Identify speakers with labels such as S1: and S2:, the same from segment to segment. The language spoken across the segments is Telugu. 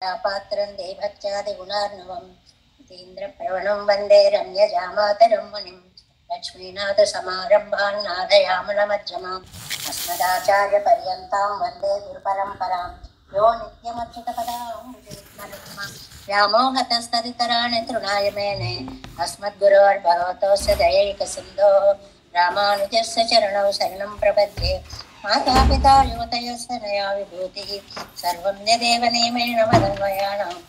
S1: पात्रं देभक्त्यादिगुणार्णवम् यतीन्द्रप्रवणं वन्दे रम्यजामातरं मुनिं लक्ष्मीनाथसमारम्भान् नाथयामुनमध्यमाम् अस्मदाचार्यपर्यन्तां वन्दे गुरुपरम्परां यो नित्यमच्युतपदां व्यामोहतस्तदितराणि तृणाय मेने अस्मद्गुरोर्भगवतोऽस्य दयैकसिन्धोः रामानुजस्य चरणौ शरणं प्रपद्ये मातापिता युवतयस्य नया विभूतिः सर्वं यदेव नियमेन मदन्वयानाम्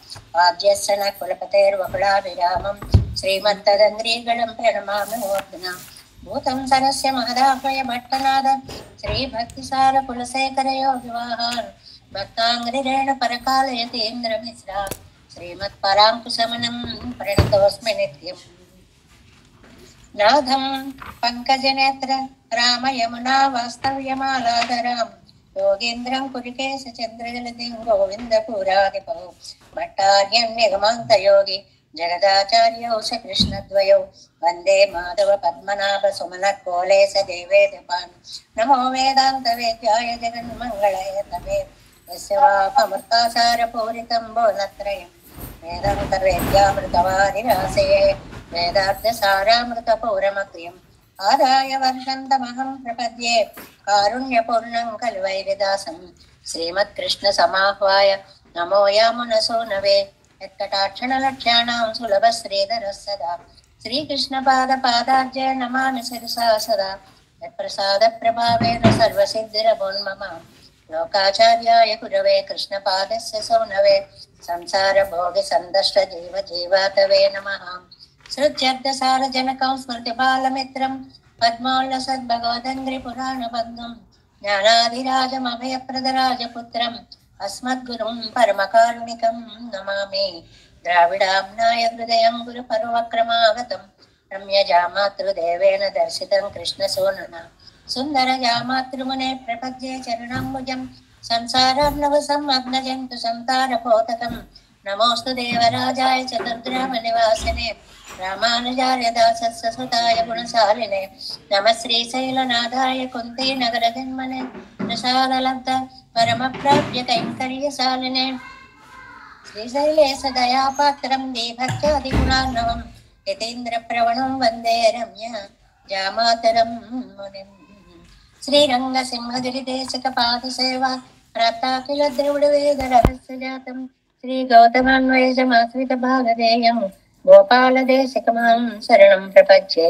S1: आद्यस्य न कुलपतेर्वकुलाभिरामं श्रीमन्तदङ्ग्रीगणं प्रणमामि मूर्ध्ना भूतं सरस्य महदाह्वय भट्टनाद श्रीभक्तिसारकुलशेखरयोगिवाहान् भक्ताङ्ग्रिरेण परकालयतीन्द्रमिश्रा श्रीमत्पराङ्कुशमनं प्रणतोऽस्मि नित्यम् नाथं पंकजनेत्र राम यमुना वास्तव्यमालाधरां योगीन्द्रं कुरिकेशचन्द्रजलधिं गोविन्दपुराधिपौ भट्टार्यं निगमान्तयोगी जगदाचार्यौ स कृष्णद्वयौ वन्दे माधव पद्मनाभ सुमनकोलेश देवेदपान् नमो वेदान्तवेद्याय जगन्मङ्गलयतमे यस्य वापमृतासारपूरितं बोधत्रयम् वेदान्तवेद्यामृतवारिरासे वेदार्थसारामृतपौरमक्रियम् आदाय वर्षन्तमहं प्रपद्ये कारुण्यपूर्णं कलवैरिदासं श्रीमत्कृष्णसमाह्वाय नमो यामुनसूनवे यत्कटाक्षणलक्ष्याणां सुलभश्रीधरः सदा श्रीकृष्णपादपादाब्जे नमामि शिरसा सदा यत्प्रसादप्रभावेन सर्वसिद्धिरभोन्मम लोकाचार्याय गुरवे कृष्णपादस्य सौनवे संसारभोगिसन्दष्टजीवजीवातवे नमः श्रुत्यर्थसारजनकं स्मृतिबालमित्रं पद्मोल्लसद्भगवदङ्घ्रिपुराणबन्धुं ज्ञानाधिराजमभयप्रदराजपुत्रम् अस्मद्गुरुं परमकारुणिकं नमामि द्राविडाम्नाय हृदयं गुरुपर्वक्रमागतं रम्यजामातृदेवेन दर्शितं कृष्णसूनुना सुन्दरजामातृमुने प्रपद्ये चरणाम्बुजं संसारार्णवसमग्नजन्तु संतारपोतकं नमोऽस्तु देवराजाय चतुर्ग्रामनिवासिने रामानुजार्य दासस्य सुताय गुणशालिने नमः श्रीशैलनाथाय कुन्तीनगरजन्मने प्रसादलब्ध परमप्राप्य कैङ्कर्यशालिने श्रीशैलेश दयापात्रं दीभक्त्यादिगुणार्णवं यतीन्द्रप्रवणं वन्दे रम्य जामातरं मुनिम् श्रीरङ्गसिंहगिरिदेशिकपादसेवा प्राप्ता किल द्रविडवेदरहस्यजातं श्रीगौतमान्वयसमाश्रितभागधेयं गोपालदेशिकमां शरणं प्रपद्ये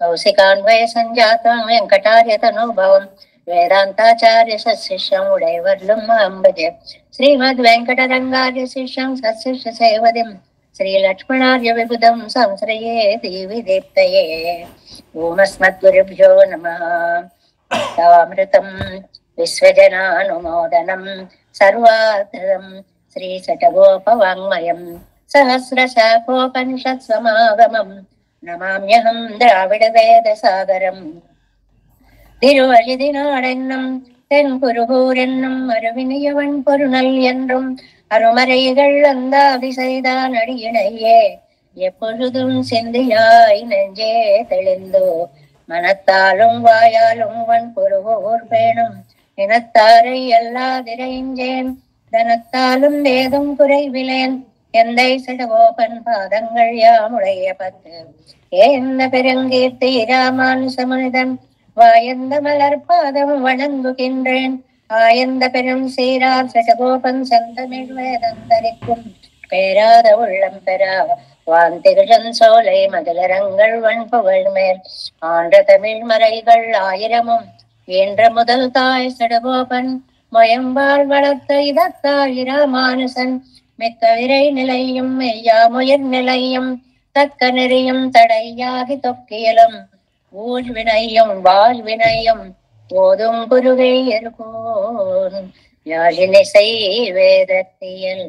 S1: कौशिकान्वयसञ्जातं वेङ्कटार्यतनुभवं वेदान्ताचार्य सशिष्यं उडैवर्लुं मां भजे श्रीमद्वेङ्कटरङ्गार्य शिष्यं सशिष्यसेवदिं श्रीलक्ष्मणार्य विबुधं संश्रये देवी दीप्तये ओमस्मद्गुरुभ्यो नमः तामृतं विश्वजनानुमोदनं सर्वार्थदं श्रीशतगोपवाङ्मयं सहस्रशाखोपनिषत्समागमं नमाम्यहं द्राविडवेदसागरम् திருவழிதினாடென்னும் தென்குருகூரென்னும் அருவினியவன் பொருணல் என்றும் அருமறைகள் அந்தாதி செய்தான் அடியினையே எப்பொழுதும் சிந்தியாய் நெஞ்சே தெளிந்தோ மனத்தாலும் வாயாலும் வன் பொருகூர் பேணும் இனத்தாரை எல்லாதிரைஞ்சேன் தனத்தாலும் ஏதும் குறைவிலேன் எந்தை சடகோபன் பாதங்கள் யாமுடைய பத்து ஏந்த பெருங்கீர்த்தி ராமானுசமுனிதன் வாயந்த மலர்பாதம் வணங்குகின்றேன் ஆயந்த பெரும் சீரார் சடகோபன் செந்தமிழ் வேதந்தரிக்கும் பேராத உள்ளம் பெறா வாந்திருடன் சோலை மதிலரங்கள் வன்புகழ் மேல் ஆன்ற தமிழ் மறைகள் ஆயிரமும் என்ற முதல் தாய் சடகோபன் மொயம்பால் வளர்த்த இதத்தாய் ராமானுசன் மிக்க விரை நிலையும் மெய்யாமுயிர் நிலையும் தக்க நெறியும் தடையாகி தொக்கியலும் ஊழ்வினையும் வாழ்வினையும் போதும் குருவை இருக்கோன் யாழினிசை வேதத்தியல்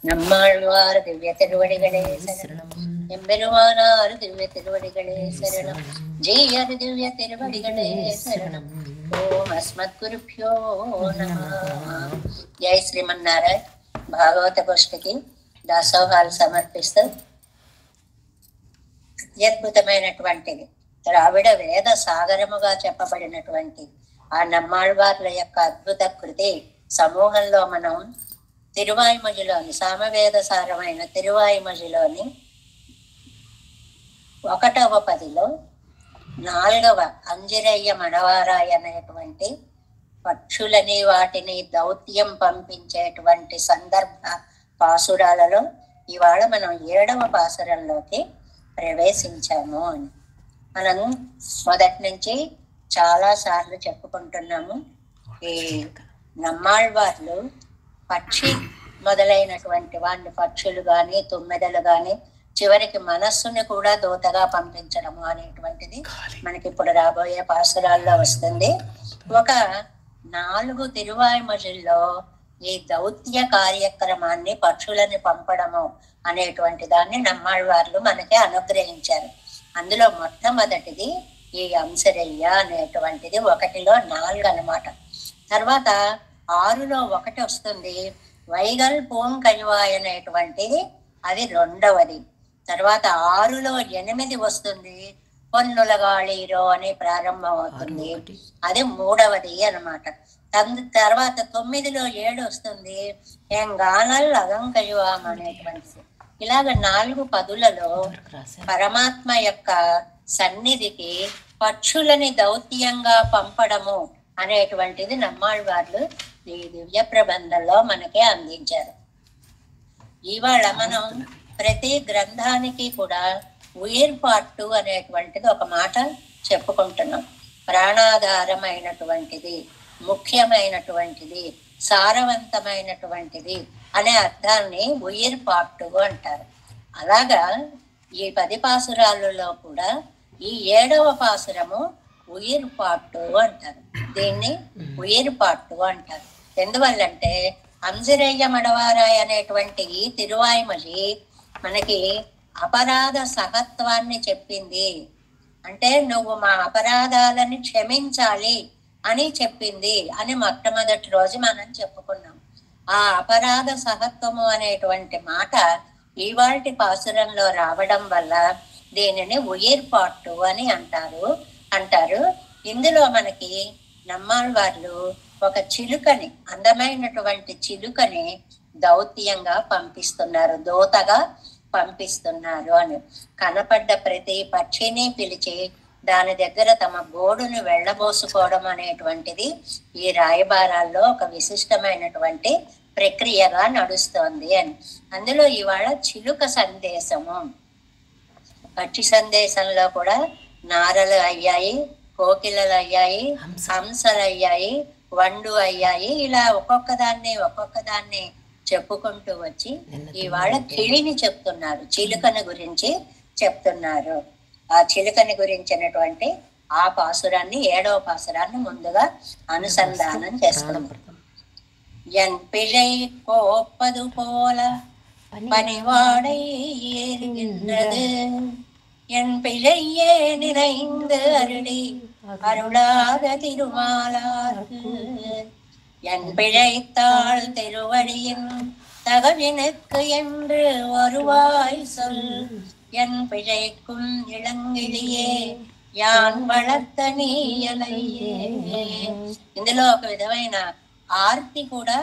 S1: நம்மாழ்வார் திவ்ய திருவடிகளே சரணம் எம்பெருமானார் திவ்ய திருவடிகளே சரணம் ஜெயர் திவ்ய திருவடிகளே சரணம் ஓம் அஸ்மத் குருப்யோ நமः జై శ్రీమన్నారాయణ భాగవత గోష్ఠికి దాసోహాలు సమర్పిస్తూ అత్యద్భుతమైనటువంటిది ద్రావిడ వేద సాగరముగా చెప్పబడినటువంటి ఆ నమ్మాళ్వార్ల యొక్క అద్భుత కృతి సమూహంలో మనం తిరువాయిమొழிలోని సామవేద సారమైన తిరువాయిమొழிలోని 1వ పదిలో 4వ అంజిరయ్య మడవారాయ్ అనేటువంటి పక్షులని వాటిని దౌత్యం పంపించేటువంటి సందర్భ పాసురాలలో ఇవాళ మనం 7వ పాసురంలోకి ప్రవేశించాము అని మనం మొదటి నుంచి చాలా సార్లు చెప్పుకుంటున్నాము. ఈ నమ్మాళ్వార్లు పక్షి మొదలైనటువంటి వాడిని పక్షులు గాని తుమ్మెదలు గాని చివరికి మనస్సుని కూడా దూతగా పంపించడము అనేటువంటిది మనకి ఇప్పుడు రాబోయే పాసురాల్లో వస్తుంది. ఒక 4 తిరువాయిమొழிల్లో ఈ దౌత్య కార్యక్రమాన్ని పక్షులని పంపడము అనేటువంటి దాన్ని నమ్మాళ్వార్లు మనకి అనుగ్రహించారు. అందులో మొట్టమొదటిది ఈ అంశరయ్య అనేటువంటిది 1లో 4 అన్నమాట. తర్వాత 6లో 1 వస్తుంది. వైగల్ పూంకైవాయ్ అనేటువంటిది అది 2వది. తర్వాత 6లో 8 వస్తుంది. పొన్నులగాళీరో అని ప్రారంభం అవుతుంది, అది 3వది అనమాట. తర్వాత 9లో 7 వస్తుంది. ఎంగానల్ అగంకయువాం అనేటువంటిది. ఇలాగ 4 పదులలో పరమాత్మ యొక్క సన్నిధికి పక్షులని దౌత్యంగా పంపడము అనేటువంటిది నమ్మాళ్వార్లు ఈ దివ్య ప్రబంధంలో మనకే అందించారు. ఇవాళ మనం ప్రతి గ్రంథానికి కూడా ఉయిర్పాట్టు అనేటువంటిది ఒక మాట చెప్పుకుంటున్నాం. ప్రాణాధారమైనటువంటిది, ముఖ్యమైనటువంటిది, సారవంతమైనటువంటిది అనే అర్థాన్ని ఉయిర్పాట్టు అంటారు. అలాగా ఈ 10 పాసురాలలో కూడా ఈ 7వ పాసురము ఉయిర్పాట్టు అంటారు. దీన్ని ఉయిర్పాట్టు అంటారు. ఎందువల్లంటే అంజిరయ్య మడవారాయ్ అనేటువంటి ఈ తిరువాయిమొഴి మనకి అపరాధ సహత్వాన్ని చెప్పింది. అంటే నువ్వు మా అపరాధాలని క్షమించాలి అని చెప్పింది అని మొట్టమొదటి రోజు మనం చెప్పుకున్నాం. ఆ అపరాధ సహత్వము అనేటువంటి మాట ఇవాల్టి పాసురంలో రావడం వల్ల దీనిని ఉయిర్పాట్టు అని అంటారు. ఇందులో మనకి నమ్మాళ్వార్లు ఒక చిలుకని, అందమైనటువంటి చిలుకని దౌత్యంగా పంపిస్తున్నారు, దూతగా పంపిస్తున్నారు అని. కనపడ్డ ప్రతి పక్షిని పిలిచి దాని దగ్గర తమ గోడును వెళ్ళబోసుకోవడం అనేటువంటిది ఈ రాయబారాల్లో ఒక విశిష్టమైనటువంటి ప్రక్రియగా నడుస్తోంది అని. అందులో ఇవాళ చిలుక సందేశము, పక్షి సందేశంలో కూడా నారలు అయ్యాయి, కోకిలలు అయ్యాయి, హంసలు అయ్యాయి, వండు అయ్యాయి. ఇలా ఒక్కొక్క దాన్ని చెప్పుకుంటూ వచ్చి ఇవాళ కిళిని చెప్తున్నారు, చిలుకని గురించి చెప్తున్నారు. ఆ చిలుకని గురించినటువంటి ఆ పాసురాన్ని 7వ పాసురాన్ని ముందుగా అనుసంధానం చేస్తున్నాం. ఎన్ పిழை கோப்பது போல பணிவாடை ஏறுகின்றது, என் பிழையே நிறைந்து அருளி அருளாத திருமாலார்க்கு, என் பிழைத்தாள் திருவடியின் தகவினுக்கு என்று வருவாய் சொல், என் பிழைக்கும் இளங்கிளியே యాన్ వళర్త నీయలయ్యే. ఇందులో ఒక విధమైన ఆర్తి కూడా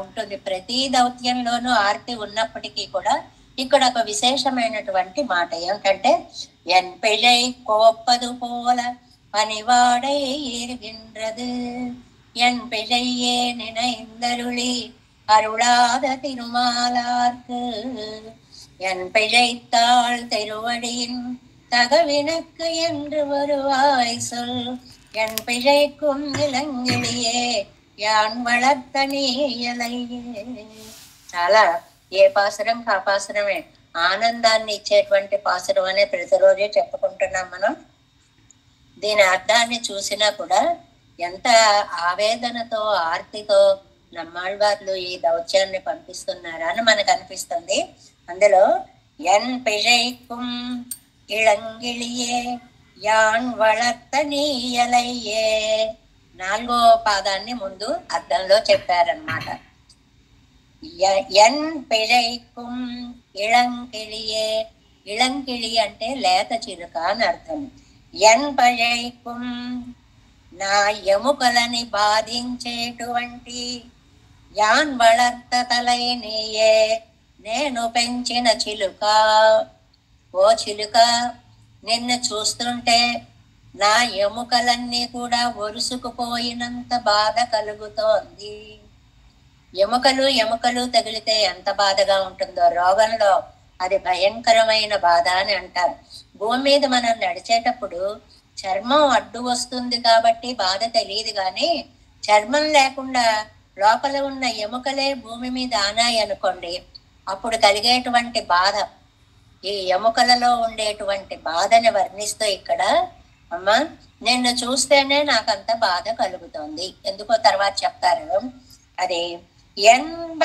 S1: ఉంటుంది. ప్రతి దౌత్యంలోనూ ఆర్తి ఉన్నప్పటికీ కూడా ఇక్కడ ఒక విశేషమైనటువంటి మాట ఏమిటంటే ఎన్ పిழை కోప్పదు పోల పనివాడై ఏరుగిన్றது, ఎన్ పిழையே நினைந்தருளி அருளாத திருமாலார்க்கு, என் பிழைத்தாள் திருவடியின் தகவினுக்கு என்று வருவாய் சொல், என் பிழைக்கும் இளங்கிளியே యాన్ వళర్త నీయలయ్యే. చాలా ఏ పాసురం ఆ పాసురమే ఆనందాన్ని ఇచ్చేటువంటి పాసురం అనే ప్రతిరోజు చెప్పుకుంటున్నాం మనం. దీని అర్థాన్ని చూసినా కూడా ఎంత ఆవేదనతో ఆర్తితో నమ్మాళ్వార్లు ఈ దౌత్యాన్ని పంపిస్తున్నారా అని మనకు అనిపిస్తుంది. అందులో ఎన్ పిழைக்கும் ఇళంగిళియే యాన్ వళర్త నీయలయ్యే 4వ పాదాన్ని ముందు అర్థంలో చెప్పారన్నమాట. ఎన్ పిழைக்கும் ఇళంకిళియే, ఇళంకిళి అంటే లేత చిలుక అని అర్థం. ఎన్ పిழைக்கும் నా ఎముకలని బాధించేటువంటి యాన్ వళర్త తలై నీయే నేను పెంచిన చిలుక. ఓ చిలుక, నిన్ను చూస్తుంటే నా ఎముకలన్నీ కూడా ఒరుసుకుపోయినంత బాధ కలుగుతోంది. ఎముకలు ఎముకలు తగిలితే ఎంత బాధగా ఉంటుందో, రోగంలో అది భయంకరమైన బాధ అని అంటారు. భూమి మీద మనం నడిచేటప్పుడు చర్మం అడ్డు వస్తుంది కాబట్టి బాధ తెలియదు, కానీ చర్మం లేకుండా లోపల ఉన్న ఎముకలే భూమి మీద ఆనాయి అనుకోండి, అప్పుడు కలిగేటువంటి బాధ, ఈ ఎముకలలో ఉండేటువంటి బాధని వర్ణిస్తూ ఇక్కడ అమ్మా నిన్ను చూస్తేనే నాకంత బాధ కలుగుతోంది. ఎందుకో తర్వాత చెప్తారు. అది ఎన్బ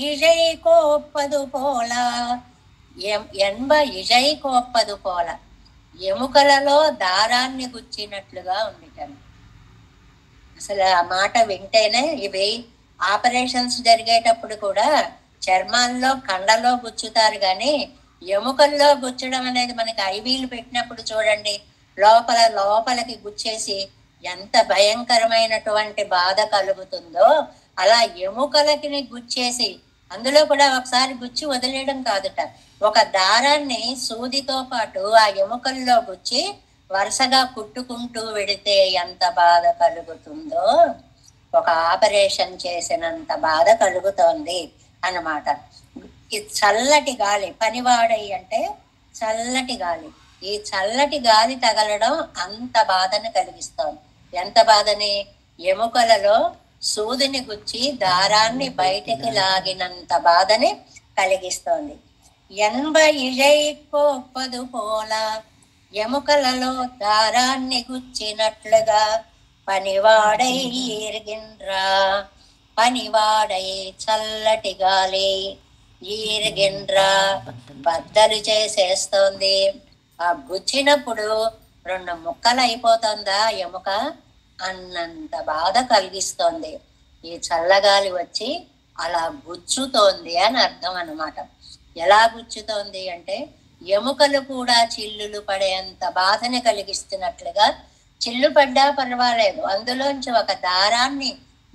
S1: ఇజై కోప్పదు పోల, ఎన్బ ఇజై కోప్పదు పోల, ఎముకలలో దారాన్ని గుచ్చినట్లుగా ఉండిటను. అసలు ఆ మాట వింటేనే, ఇవి ఆపరేషన్స్ జరిగేటప్పుడు కూడా చర్మాల్లో కండలో గుచ్చుతారు, కానీ ఎముకల్లో గుచ్చడం అనేది మనకి ఐవీలు పెట్టినప్పుడు చూడండి, లోపలకి గుచ్చేసి ఎంత భయంకరమైనటువంటి బాధ కలుగుతుందో, అలా ఎముకలకి గుచ్చేసి, అందులో కూడా ఒకసారి గుచ్చి వదిలేయడం కాదుట, ఒక దారాన్ని సూదితో పాటు ఆ ఎముకల్లో గుచ్చి వరుసగా కుట్టుకుంటూ వెడితే ఎంత బాధ కలుగుతుందో, ఒక ఆపరేషన్ చేసినంత బాధ కలుగుతోంది అన్నమాట. ఈ చల్లటి గాలి, పనివాడై అంటే చల్లటి గాలి, ఈ చల్లటి గాలి తగలడం అంత బాధని కలిగిస్తోంది. ఎంత బాధని? ఎముకలలో సూదిని గుచ్చి దారాన్ని బయటికి లాగినంత బాధని కలిగిస్తోంది. ఎన్బ ఇజై కోప్పదు పోల, ఎముకలలో దారాన్ని గుచ్చినట్లుగా పనివాడై ఈర్గిన్రా, పనివాడై చల్లటి గాలి ఈర్గిన్రా, బద్దలు చేసేస్తోంది. ఆ గుచ్చినప్పుడు 2 ముక్కలు అయిపోతుందా ఎముక, అన్నంత బాధ కలిగిస్తోంది. ఈ చల్లగాలి వచ్చి అలా గుచ్చుతోంది అని అర్థం అన్నమాట. ఎలా గుచ్చుతోంది అంటే, ఎముకలు కూడా చిల్లులు పడేంత బాధని కలిగిస్తున్నట్లుగా, చిల్లు పడ్డా పర్వాలేదు, అందులోంచి ఒక దారాన్ని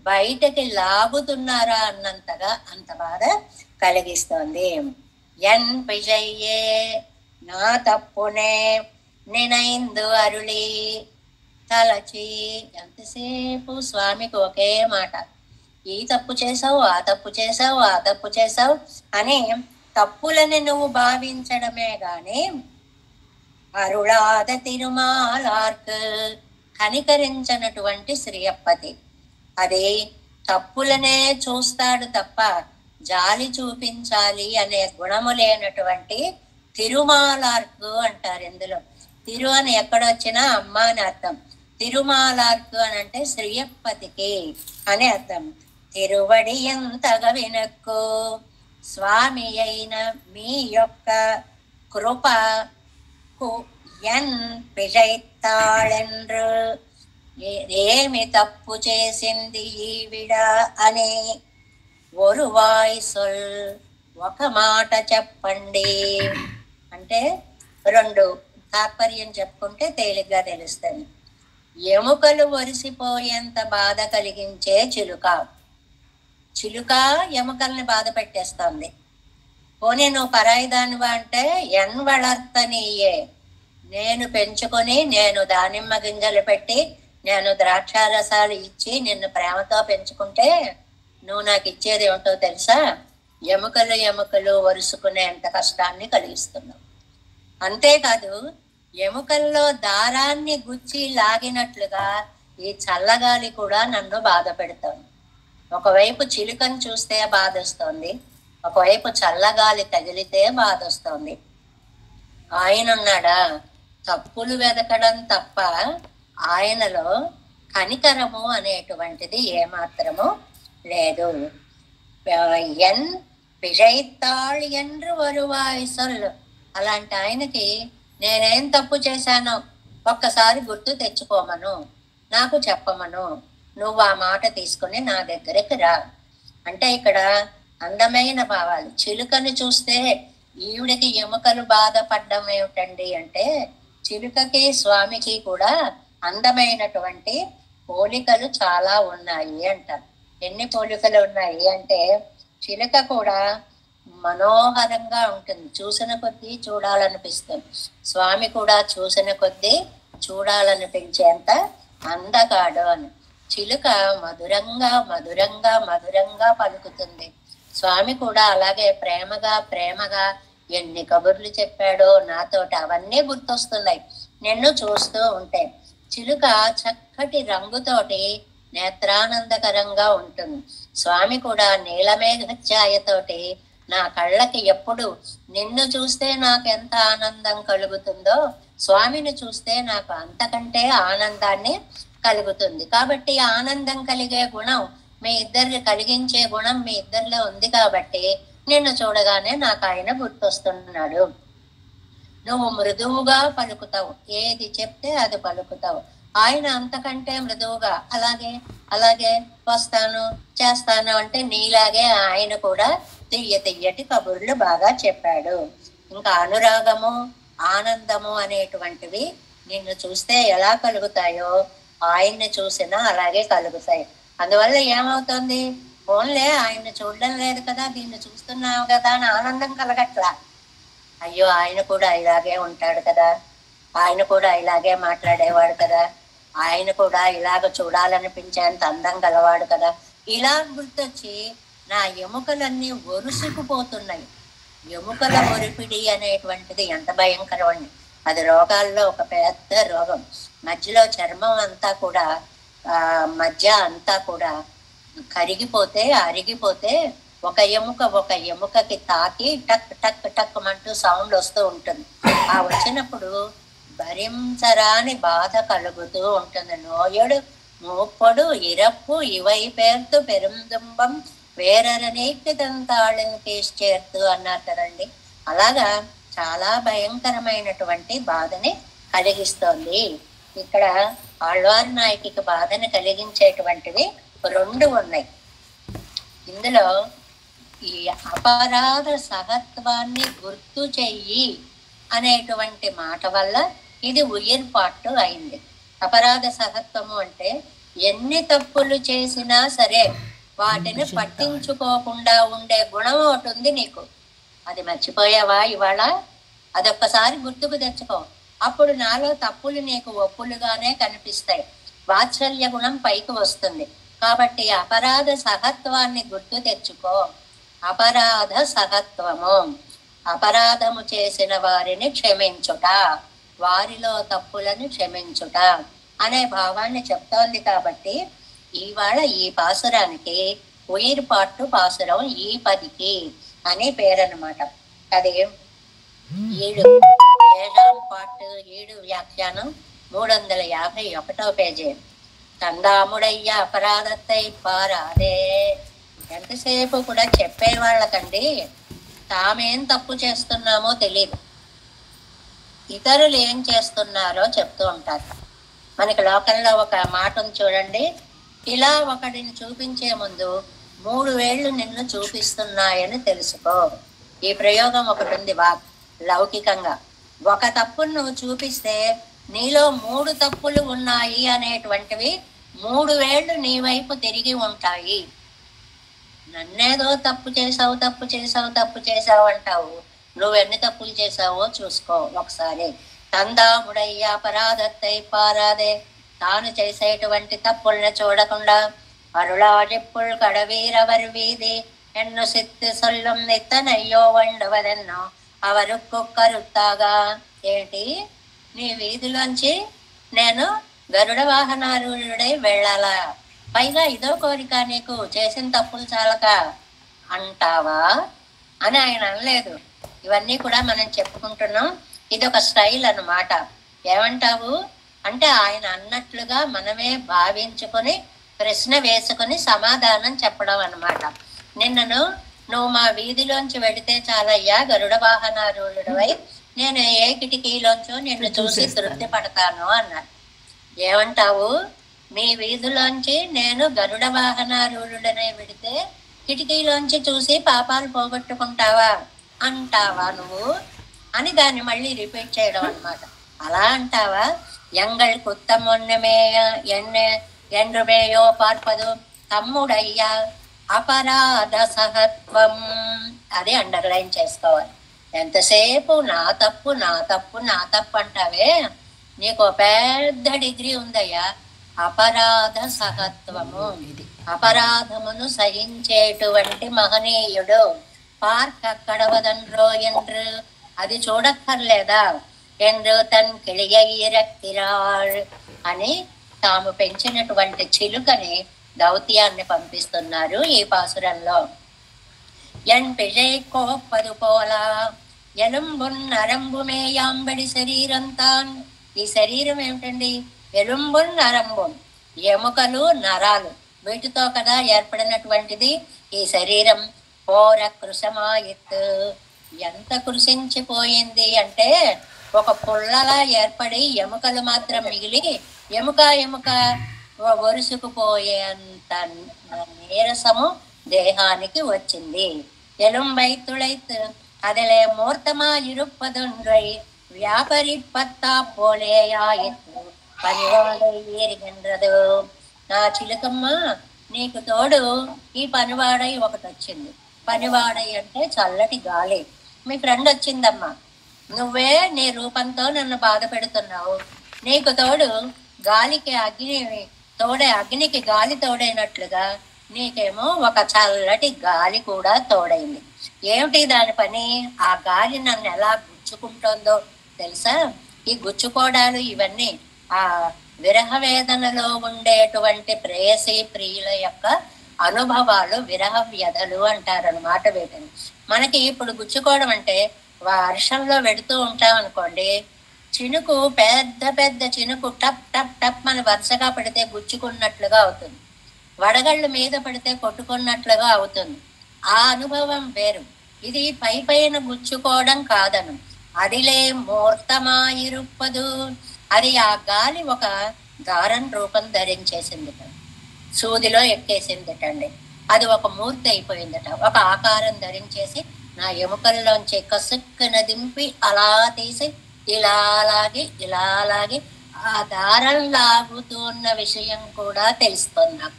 S1: బయటకి లాగుతున్నారా అన్నంతగా అంత బాధ కలిగిస్తోంది. ఎన్ పిజయ్యే నా తప్పునే నినైందు అరుళి తలచి. ఎంతసేపు స్వామికి ఒకే మాట, ఈ తప్పు చేసావు, ఆ తప్పు చేసావు, ఆ తప్పు చేసావు అని తప్పులని నువ్వు భావించడమే గాని, అరుళాద తిరుమాలార్క్, కనికరించినటువంటి శ్రీయప్పతి, అది తప్పులనే చూస్తాడు తప్ప జాలి చూపించాలి అనే గుణము లేనటువంటి తిరుమాలార్కు అంటారు. ఇందులో తిరు అని ఎక్కడొచ్చినా అమ్మ అని అర్థం, తిరుమాలార్కు అని అంటే శ్రీయప్పతికి అని అర్థం. తిరువడి ఎంతగా వినక్కు, స్వామి అయిన మీ యొక్క కృపకు ఎన్ పిజైతాళెండ్రు, ఏమి తప్పు చేసింది ఈవిడ అని ఒరువాయ్ సొల్, ఒక మాట చెప్పండి అంటే 2 తాత్పర్యం చెప్పుకుంటే తేలిగ్గా తెలుస్తుంది. ఎముకలు ఒరిసిపోయేంత బాధ కలిగించే చిలుక, చిలుక ఎముకల్ని బాధ పెట్టేస్తుంది. పోనీ నువ్వు పరాయిదానివా అంటే, ఎన్ వళర్తనీయే, నేను పెంచుకొని, నేను దానిమ్మ గింజలు పెట్టి, నేను ద్రాక్షారసాలు ఇచ్చి నిన్ను ప్రేమతో పెంచుకుంటే నువ్వు నాకు ఇచ్చేది ఏమిటో తెలుసా? ఎముకలు ఎముకలు ఒరుసుకునే అంత కష్టాన్ని కలిగిస్తున్నావు. అంతేకాదు, ఎముకల్లో దారాన్ని గుచ్చి లాగినట్లుగా ఈ చల్లగాలి కూడా నన్ను బాధ పెడుతోంది. ఒకవైపు చిలుకను చూస్తే బాధ వస్తుంది, ఒకవైపు చల్లగాలి తగిలితే బాధ వస్తుంది. ఆయన ఉన్నాడా? తప్పులు వెదకడం తప్ప ఆయనలో కనికరము అనేటువంటిది ఏమాత్రము లేదు. ఎన్ పిజైతాళ్ ఎండ్రు వరువాయ్ సొల్, అలాంటి ఆయనకి నేనేం తప్పు చేశానో ఒక్కసారి గుర్తు తెచ్చుకోమను, నాకు చెప్పమను, నువ్వు ఆ మాట తీసుకుని నా దగ్గరికి రా అంటే, ఇక్కడ అందమైన భావాలు. చిలుకని చూస్తే ఈవిడికి ఎముకలు బాధపడ్డం ఏమిటండి అంటే, చిలుకకి స్వామికి కూడా అందమైనటువంటి పోలికలు చాలా ఉన్నాయి అంటారు. ఎన్ని పోలికలు ఉన్నాయి అంటే, చిలుక కూడా మనోహరంగా ఉంటుంది, చూసిన కొద్దీ చూడాలనిపిస్తుంది. స్వామి కూడా చూసిన కొద్దీ చూడాలనిపించేంత అందగాడు అని. చిలుక మధురంగా మధురంగా మధురంగా పలుకుతుంది. స్వామి కూడా అలాగే ప్రేమగా ప్రేమగా ఎన్ని కబుర్లు చెప్పాడో నాతోటి, అవన్నీ గుర్తొస్తున్నాయి నిన్ను చూస్తూ ఉంటే. చిలుక చక్కటి రంగుతోటి నేత్రానందకరంగా ఉంటుంది. స్వామి కూడా నీలమేఘ ఛాయతోటి నా కళ్ళకి ఎప్పుడు నిన్ను చూస్తే నాకు ఎంత ఆనందం కలుగుతుందో, స్వామిని చూస్తే నాకు అంతకంటే ఆనందాన్ని కలుగుతుంది. కాబట్టి ఆనందం కలిగే గుణం మీ ఇద్దరికి కలిగించే గుణం మీ ఇద్దరిలో ఉంది కాబట్టి నిన్ను చూడగానే నాకు ఆయన గుర్తొస్తున్నాడు. నువ్వు మృదువుగా పలుకుతావు, ఏది చెప్తే అది పలుకుతావు. ఆయన అంతకంటే మృదువుగా అలాగే అలాగే వస్తాను చేస్తాను అంటే నీలాగే ఆయన కూడా తియ్యటి కబుర్లు బాగా చెప్పాడు. ఇంకా అనురాగము ఆనందము అనేటువంటివి నిన్ను చూస్తే ఎలా కలుగుతాయో ఆయన్ని చూసినా అలాగే కలుగుతాయి. అందువల్ల ఏమవుతుంది, ఓన్లే ఆయన్ని చూడడం లేదు కదా, దీన్ని చూస్తున్నావు కదా అని ఆనందం కలగట్లా. అయ్యో ఆయన కూడా ఇలాగే ఉంటాడు కదా, ఆయన కూడా ఇలాగే మాట్లాడేవాడు కదా, ఆయన కూడా ఇలాగ చూడాలనిపించేంత అందం గలవాడు కదా, ఇలా గుర్తొచ్చి నా ఎముకలన్నీ ఒరుసుకుపోతున్నాయి. ఎముకల ఒరిపిడి అనేటువంటిది ఎంత భయంకరం అండి. అది రోగాల్లో ఒక పెద్ద రోగం. మధ్యలో చర్మం అంతా కూడా మధ్య అంతా కూడా కరిగిపోతే అరిగిపోతే ఒక ఎముకకి తాకి టక్ టక్ టక్ అంటూ సౌండ్ వస్తూ ఉంటుంది. ఆ వచ్చినప్పుడు భరించరాని బాధ కలుగుతూ ఉంటుంది. నోయడు మూప్పొడు ఇరప్పు ఇవై పేర్తు పెరుందుంబం వేరరనీకి దంతాళిని చేర్తు అన్నారు కదండి. అలాగా చాలా భయంకరమైనటువంటి బాధని కలిగిస్తోంది. ఇక్కడ ఆళ్వార్ నాయకికి బాధని కలిగించేటువంటివి రెండు ఉన్నాయి. ఇందులో ఈ అపరాధ సహత్వాన్ని గుర్తు చెయ్యి అనేటువంటి మాట వల్ల ఇది ఉయిర్పాటు అయింది. అపరాధ సహత్వము అంటే ఎన్ని తప్పులు చేసినా సరే వాటిని పట్టించుకోకుండా ఉండే గుణం ఒకటి ఉంది నీకు. అది మర్చిపోయావా ఇవాళ? అదొక్కసారి గుర్తుకు తెచ్చుకో. అప్పుడు నాలో తప్పులు నీకు ఒప్పులుగానే కనిపిస్తాయి, వాత్సల్య గుణం పైకి వస్తుంది. కాబట్టి అపరాధ సహత్వాన్ని గుర్తు తెచ్చుకో. అపరాధ సహత్వము అపరాధము చేసిన వారిని క్షమించుట, వారిలో తప్పులను క్షమించుట అనే భావాన్ని చెప్తోంది. కాబట్టి ఇవాళ ఈ పాసురానికి ఉయిర్పాటు పాసురం ఈ 10కి అనే పేరన్నమాట. అది 7 పాటు 7 వ్యాఖ్యానం 351వ పేజీ. తందాముడయ్య అపరాధத்தை పారాదే. ఎంతసేపు కూడా చెప్పేవాళ్ళకండి తామేం తప్పు చేస్తున్నామో తెలియదు, ఇతరులు ఏం చేస్తున్నారో చెప్తూ ఉంటారు. మనకి లోకంలో ఒక మాట ఉంది చూడండి, ఇలా ఒకటిని చూపించే ముందు 3 వేళ్ళు నిన్ను చూపిస్తున్నాయని తెలుసుకో. ఈ ప్రయోగం ఒకటి ఉంది లౌకికంగా. ఒక తప్పును నువ్వు చూపిస్తే నీలో 3 తప్పులు ఉన్నాయి అనేటువంటివి 3 వేళ్ళు నీ వైపు తిరిగి ఉంటాయి. నన్నేదో తప్పు చేసావు తప్పు చేసావు తప్పు చేసావు అంటావు, నువ్వెన్ని తప్పులు చేసావో చూసుకో ఒకసారి. తందాముడయ్య అపరాధத்தை పారాదే. తాను చేసేటువంటి తప్పుల్ని చూడకుండా అరుళాజిప్పుల్ కడవీరవర్ వీధి ఎన్ను సిత్తు సొల్లం నిత్తనయ్యో వండవదెన్నో అవరుక్కొక్కరుత్తాగా. ఏంటి, నీ వీధిలోంచి నేను గరుడ వాహనారూఢుడై వెళ్ళాలా, పైగా ఇదో కోరిక నీకు, చేసిన తప్పులు చాలక అంటావా అని ఆయన అనలేదు. ఇవన్నీ కూడా మనం చెప్పుకుంటున్నాం, ఇది ఒక స్టైల్ అన్నమాట. ఏమంటావు అంటే ఆయన అన్నట్లుగా మనమే భావించుకొని ప్రశ్న వేసుకుని సమాధానం చెప్పడం అన్నమాట. నిన్నను నువ్వు మా వీధిలోంచి వెడితే చాలయ్యా గరుడ వాహనారూఢుడవై, నేను ఏ కిటికీలోంచో నిన్ను చూసి తృప్తి పడతాను అన్నారు. ఏమంటావు, మీ వీధిలోంచి నేను గరుడ వాహనారూఢుడనే వెడితే కిటికీలోంచి చూసి పాపాలు పోగొట్టుకుంటావా అంటావా నువ్వు అని దాన్ని మళ్ళీ రిపీట్ చేయడం అన్నమాట. అలా అంటావా? ఎంగళ్ కుత్తమొన్నమే ఎన్ను మేయో పార్పదు తమ్ముడయ్యా అపరాధ సహత్వం. అది అండర్లైన్ చేసుకోవాలి. ఎంతసేపు నా తప్పు నా తప్పు నా తప్పు అంటావే, నీకు పెద్ద డిగ్రీ ఉందయ్యా. అపరాధ సహత్వము, అపరాధమును సహించేటువంటి మహనీయుడు. పార్క్ అక్కడవదన్రో ఎండ్రు, అది చూడక్కర్లేదా? ఎండ్రు తన్ కిళియైరక్కిరాళ్ అని తాము పెంచినటువంటి చిలుకని దౌత్యాన్ని పంపిస్తున్నారు ఈ పాసురంలో. ఎన్ పిజై కోప్పదు పోలా ఎలుంబున్ నరంబుమేయాంబడి శరీరంతాన్. ఈ శరీరం ఏమిటండి? ఎలుంబున్ నరంబున్, ఎముకలు నరాలు, వీటితో కదా ఏర్పడినటువంటిది ఈ శరీరం. పోర కృషమాయిత్, ఎంత కృషించిపోయింది అంటే ఒక పుల్లలా ఏర్పడి ఎముకలు మాత్రం మిగిలి ఎముక ఎముక ఒరుసుకుపోయేంత నీరసము దేహానికి వచ్చింది. ఎలుంబైతుళైత్ అదిలే మూర్తమా ఇరుప్పదుండ్రై వ్యాపరిపత్తా పోలేయాయిత్ పనివాడయ్యేరిగండ్రదు. నా చిలుకమ్మ, నీకు తోడు ఈ పనివాడై ఒకటి వచ్చింది. పనివాడై అంటే చల్లటి గాలి. మీ ఫ్రెండ్ వచ్చిందమ్మా, నువ్వే నీ రూపంతో నన్ను బాధ పెడుతున్నావు. నీకు తోడు గాలికి అగ్ని తోడే, అగ్నికి గాలి తోడైనట్లుగా నీకేమో ఒక చల్లటి గాలి కూడా తోడైంది. ఏమిటి దాని పని? ఆ గాలి నన్ను ఎలా గుచ్చుకుంటోందో తెలుసా? ఈ గుచ్చుకోవడాలు ఇవన్నీ ఆ విరహ వేదనలో ఉండేటువంటి ప్రేయసి ప్రియుల యొక్క అనుభవాలు విరహ వ్యధలు అంటారనమాట వీటిని. మనకి ఇప్పుడు గుచ్చుకోవడం అంటే వర్షంలో వెడుతూ ఉంటాం అనుకోండి, చినుకు పెద్ద పెద్ద చినుకు టప్ టప్ టప్ అని వరుసగా పడితే గుచ్చుకున్నట్లుగా అవుతుంది. వడగళ్ళు మీద పడితే కొట్టుకున్నట్లుగా అవుతుంది. ఆ అనుభవం వేరు. ఇది పై పైన గుచ్చుకోవడం కాదను. అదిలే మూర్తమాయిరుప్పదు, అది ఆ గాలి ఒక దారం రూపం ధరించేసిందిట, సూదిలో ఎక్కేసిందిటండి. అది ఒక మూర్తి అయిపోయిందట, ఒక ఆకారం ధరించేసి నా ఎముకల్లోంచి కసుక్కున దింపి అలా తీసి ఇలా లాగి ఆ దారం లాగుతున్న విషయం కూడా తెలుస్తుంది నాకు.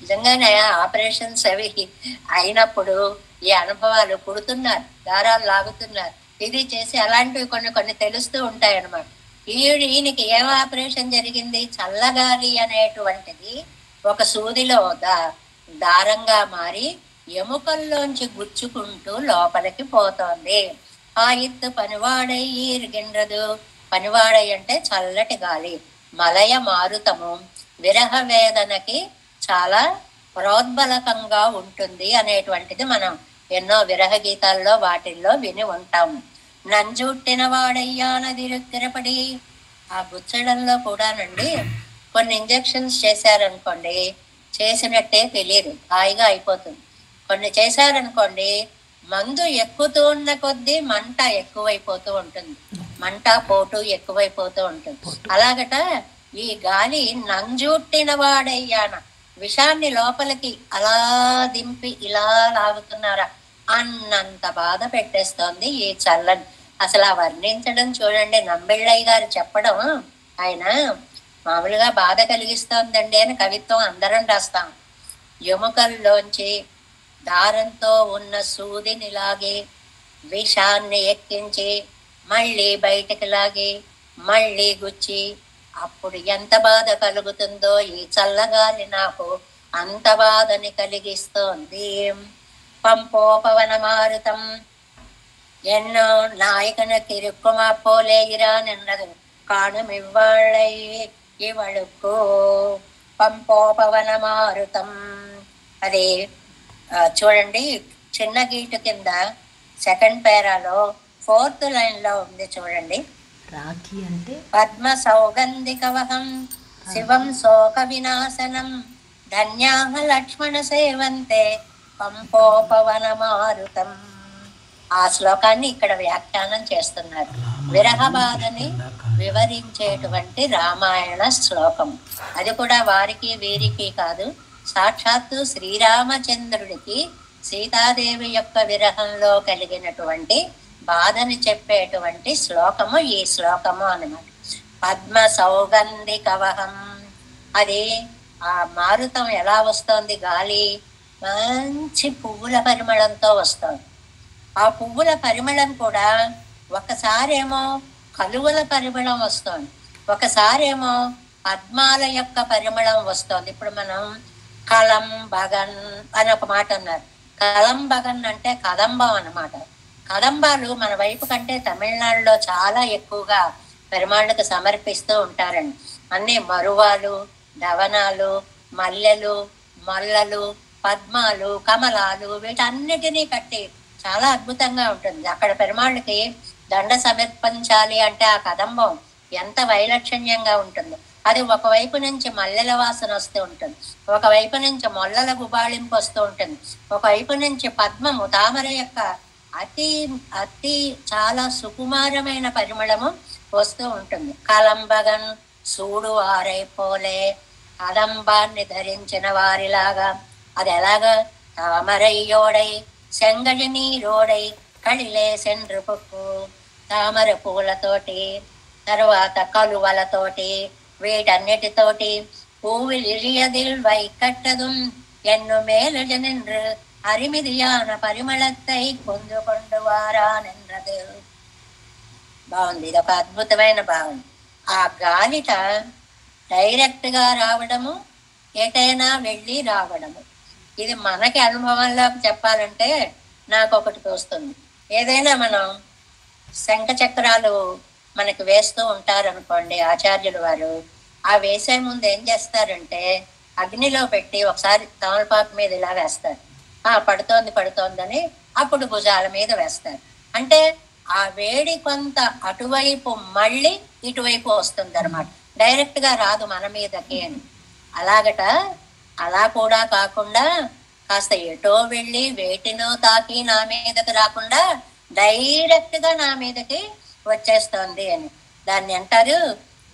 S1: నిజంగానే ఆపరేషన్స్ అవి అయినప్పుడు ఈ అనుభవాలు పుడుతున్నారు, దారాలు లాగుతున్నారు, ఇది చేసి అలాంటివి కొన్ని కొన్ని తెలుస్తూ ఉంటాయన్నమాట. ఈయనకి ఏం ఆపరేషన్ జరిగింది? చల్లగాలి అనేటువంటిది ఒక సూదిలో దారంగా మారి ఎముకల్లోంచి గుచ్చుకుంటూ లోపలికి పోతోంది. ఆ ఎత్తు పనివాడై ఈరిగిండ్రదు, పనివాడై అంటే చల్లటి గాలి. మలయ మారుతము విరహ వేదనకి చాలా ప్రోద్బలకంగా ఉంటుంది అనేటువంటిది మనం ఎన్నో విరహ గీతాల్లో వాటిల్లో విని ఉంటాము. నంజుట్టిన వాడయ్యా నదిరుక్కిరపడి, ఆ గుచ్చడంలో కూడానండి కొన్ని ఇంజెక్షన్స్ చేశారనుకోండి, చేసినట్టే తెలియదు, హాయిగా అయిపోతుంది. కొన్ని చేశారనుకోండి, మందు ఎక్కుతూ ఉన్న కొద్దీ మంట ఎక్కువైపోతూ ఉంటుంది, మంట పోటు ఎక్కువైపోతూ ఉంటుంది. అలాగట ఈ గాలి నంజుట్టిన వాడయ్యాన, విషాన్ని లోపలికి అలా దింపి ఇలా లాగుతున్నారా అన్నంత బాధ పెట్టేస్తోంది ఈ చల్లని. అసలు ఆ వర్ణించడం చూడండి, నంబిళ్ళయ్య గారు చెప్పడం, ఆయన మామూలుగా బాధ కలిగిస్తోందండి అని కవిత్వం అందరం రాస్తాం. ఎముకల్లోంచి దారంతో ఉన్న సూదిని లాగి విషాన్ని ఎక్కించి మళ్ళీ బయటికి లాగి మళ్ళీ గుచ్చి అప్పుడు ఎంత బాధ కలుగుతుందో ఈ చల్లగాలి నాకు అంత బాధని కలిగిస్తోంది. పంపోపవన మారుతం ఎన్నో నాయకన కిరుక్కుమా పోలేగిరా నిన్నదు కాణమివ్వాళ్ళై ఇవళుకు. పంపోపవన మారుతం అది చూడండి, చిన్న గీటు కింద సెకండ్ పేరాలో 4th లైన్లో ఉంది చూడండి.
S2: రాఖీ అంటే
S1: పద్మ సౌగంధికవహం శివం శోక వినాశనం ధన్యాహ లక్ష్మణ సేవంతే పంపోపవన మారుతం. ఆ శ్లోకాన్ని ఇక్కడ వ్యాఖ్యానం చేస్తున్నారు. విరహ బాధని వివరించేటువంటి రామాయణ శ్లోకం. అది కూడా వారికి వీరికి కాదు, సాక్షాత్తు శ్రీరామచంద్రుడికి సీతాదేవి యొక్క విరహంలో కలిగినటువంటి బాధని చెప్పేటువంటి శ్లోకము ఈ శ్లోకము అన్నమాట. పద్మ సౌగంధి కవహం, అది ఆ మారుతం ఎలా వస్తోంది? గాలి మంచి పువ్వుల పరిమళంతో వస్తోంది. ఆ పువ్వుల పరిమళం కూడా ఒకసారేమో కలువల పరిమళం వస్తోంది, ఒకసారేమో పద్మాల యొక్క పరిమళం వస్తోంది. ఇప్పుడు మనం కలం బగన్ అని ఒక మాట అన్నారు. కలం బగన్ అంటే కదంబం అన్నమాట. కదంబాలు మన వైపు కంటే తమిళనాడులో చాలా ఎక్కువగా పెరుమాళ్ళకు సమర్పిస్తూ ఉంటారండి. అన్ని మరువాలు, దవనాలు, మల్లెలు, మొల్లలు, పద్మాలు, కమలాలు వీటన్నిటినీ కట్టి చాలా అద్భుతంగా ఉంటుంది. అక్కడ పెరుమాళ్ళకి దండ సమర్పించాలి అంటే ఆ కదంబం ఎంత వైలక్షణ్యంగా ఉంటుందో. అది ఒకవైపు నుంచి మల్లెల వాసన వస్తూ ఉంటుంది, ఒకవైపు నుంచి మొల్లల గుబాళింపు వస్తూ ఉంటుంది, ఒకవైపు నుంచి పద్మము తామర యొక్క అతి అతి చాలా సుకుమారమైన పరిమళము వస్తూ ఉంటుంది. కలంబగన్ సూడు ఆరైపోలే, కదంబాన్ని ధరించిన వారిలాగా. అది ఎలాగా? తామరయ్యోడై సెంగళి నీరోడై కళిలే సెండ్రుపుకు, తామర పూలతోటి, తరువాత కలువలతోటి, వీటన్నిటితోటి పూవిలియదిల్ వైకట్టదుం ఎన్ను మేలు నిன்று అరిమిదియాన పరిమళత్తై కొందు కొండువారా నిన్றது. బాగుంది, ఇది ఒక అద్భుతమైన భావన. ఆ గాలిట డైరెక్ట్ గా రావడము, ఎటైనా వెళ్ళి రావడము. ఇది మనకి అనుభవంలోకి చెప్పాలంటే నాకు ఒకటి తోస్తుంది. ఏదైనా మనం శంఖ చక్రాలు మనకి వేస్తూ ఉంటారనుకోండి ఆచార్యులు వారు, ఆ వేసే ముందు ఏం చేస్తారంటే అగ్నిలో పెట్టి ఒకసారి తమలపాకు మీద ఇలా వేస్తారు. పడుతోంది పడుతోందని అప్పుడు భుజాల మీద వేస్తారు. అంటే ఆ వేడి కొంత అటువైపు మళ్ళీ ఇటువైపు వస్తుంది అనమాట, డైరెక్ట్ గా రాదు మన మీదకి అని. అలాగట అలా కూడా కాకుండా కాస్త ఎటో వెళ్ళి వేటినో తాకి నా మీదకి రాకుండా డైరెక్ట్ గా నా మీదకి వచ్చేస్తోంది అని. దాన్ని అంటారు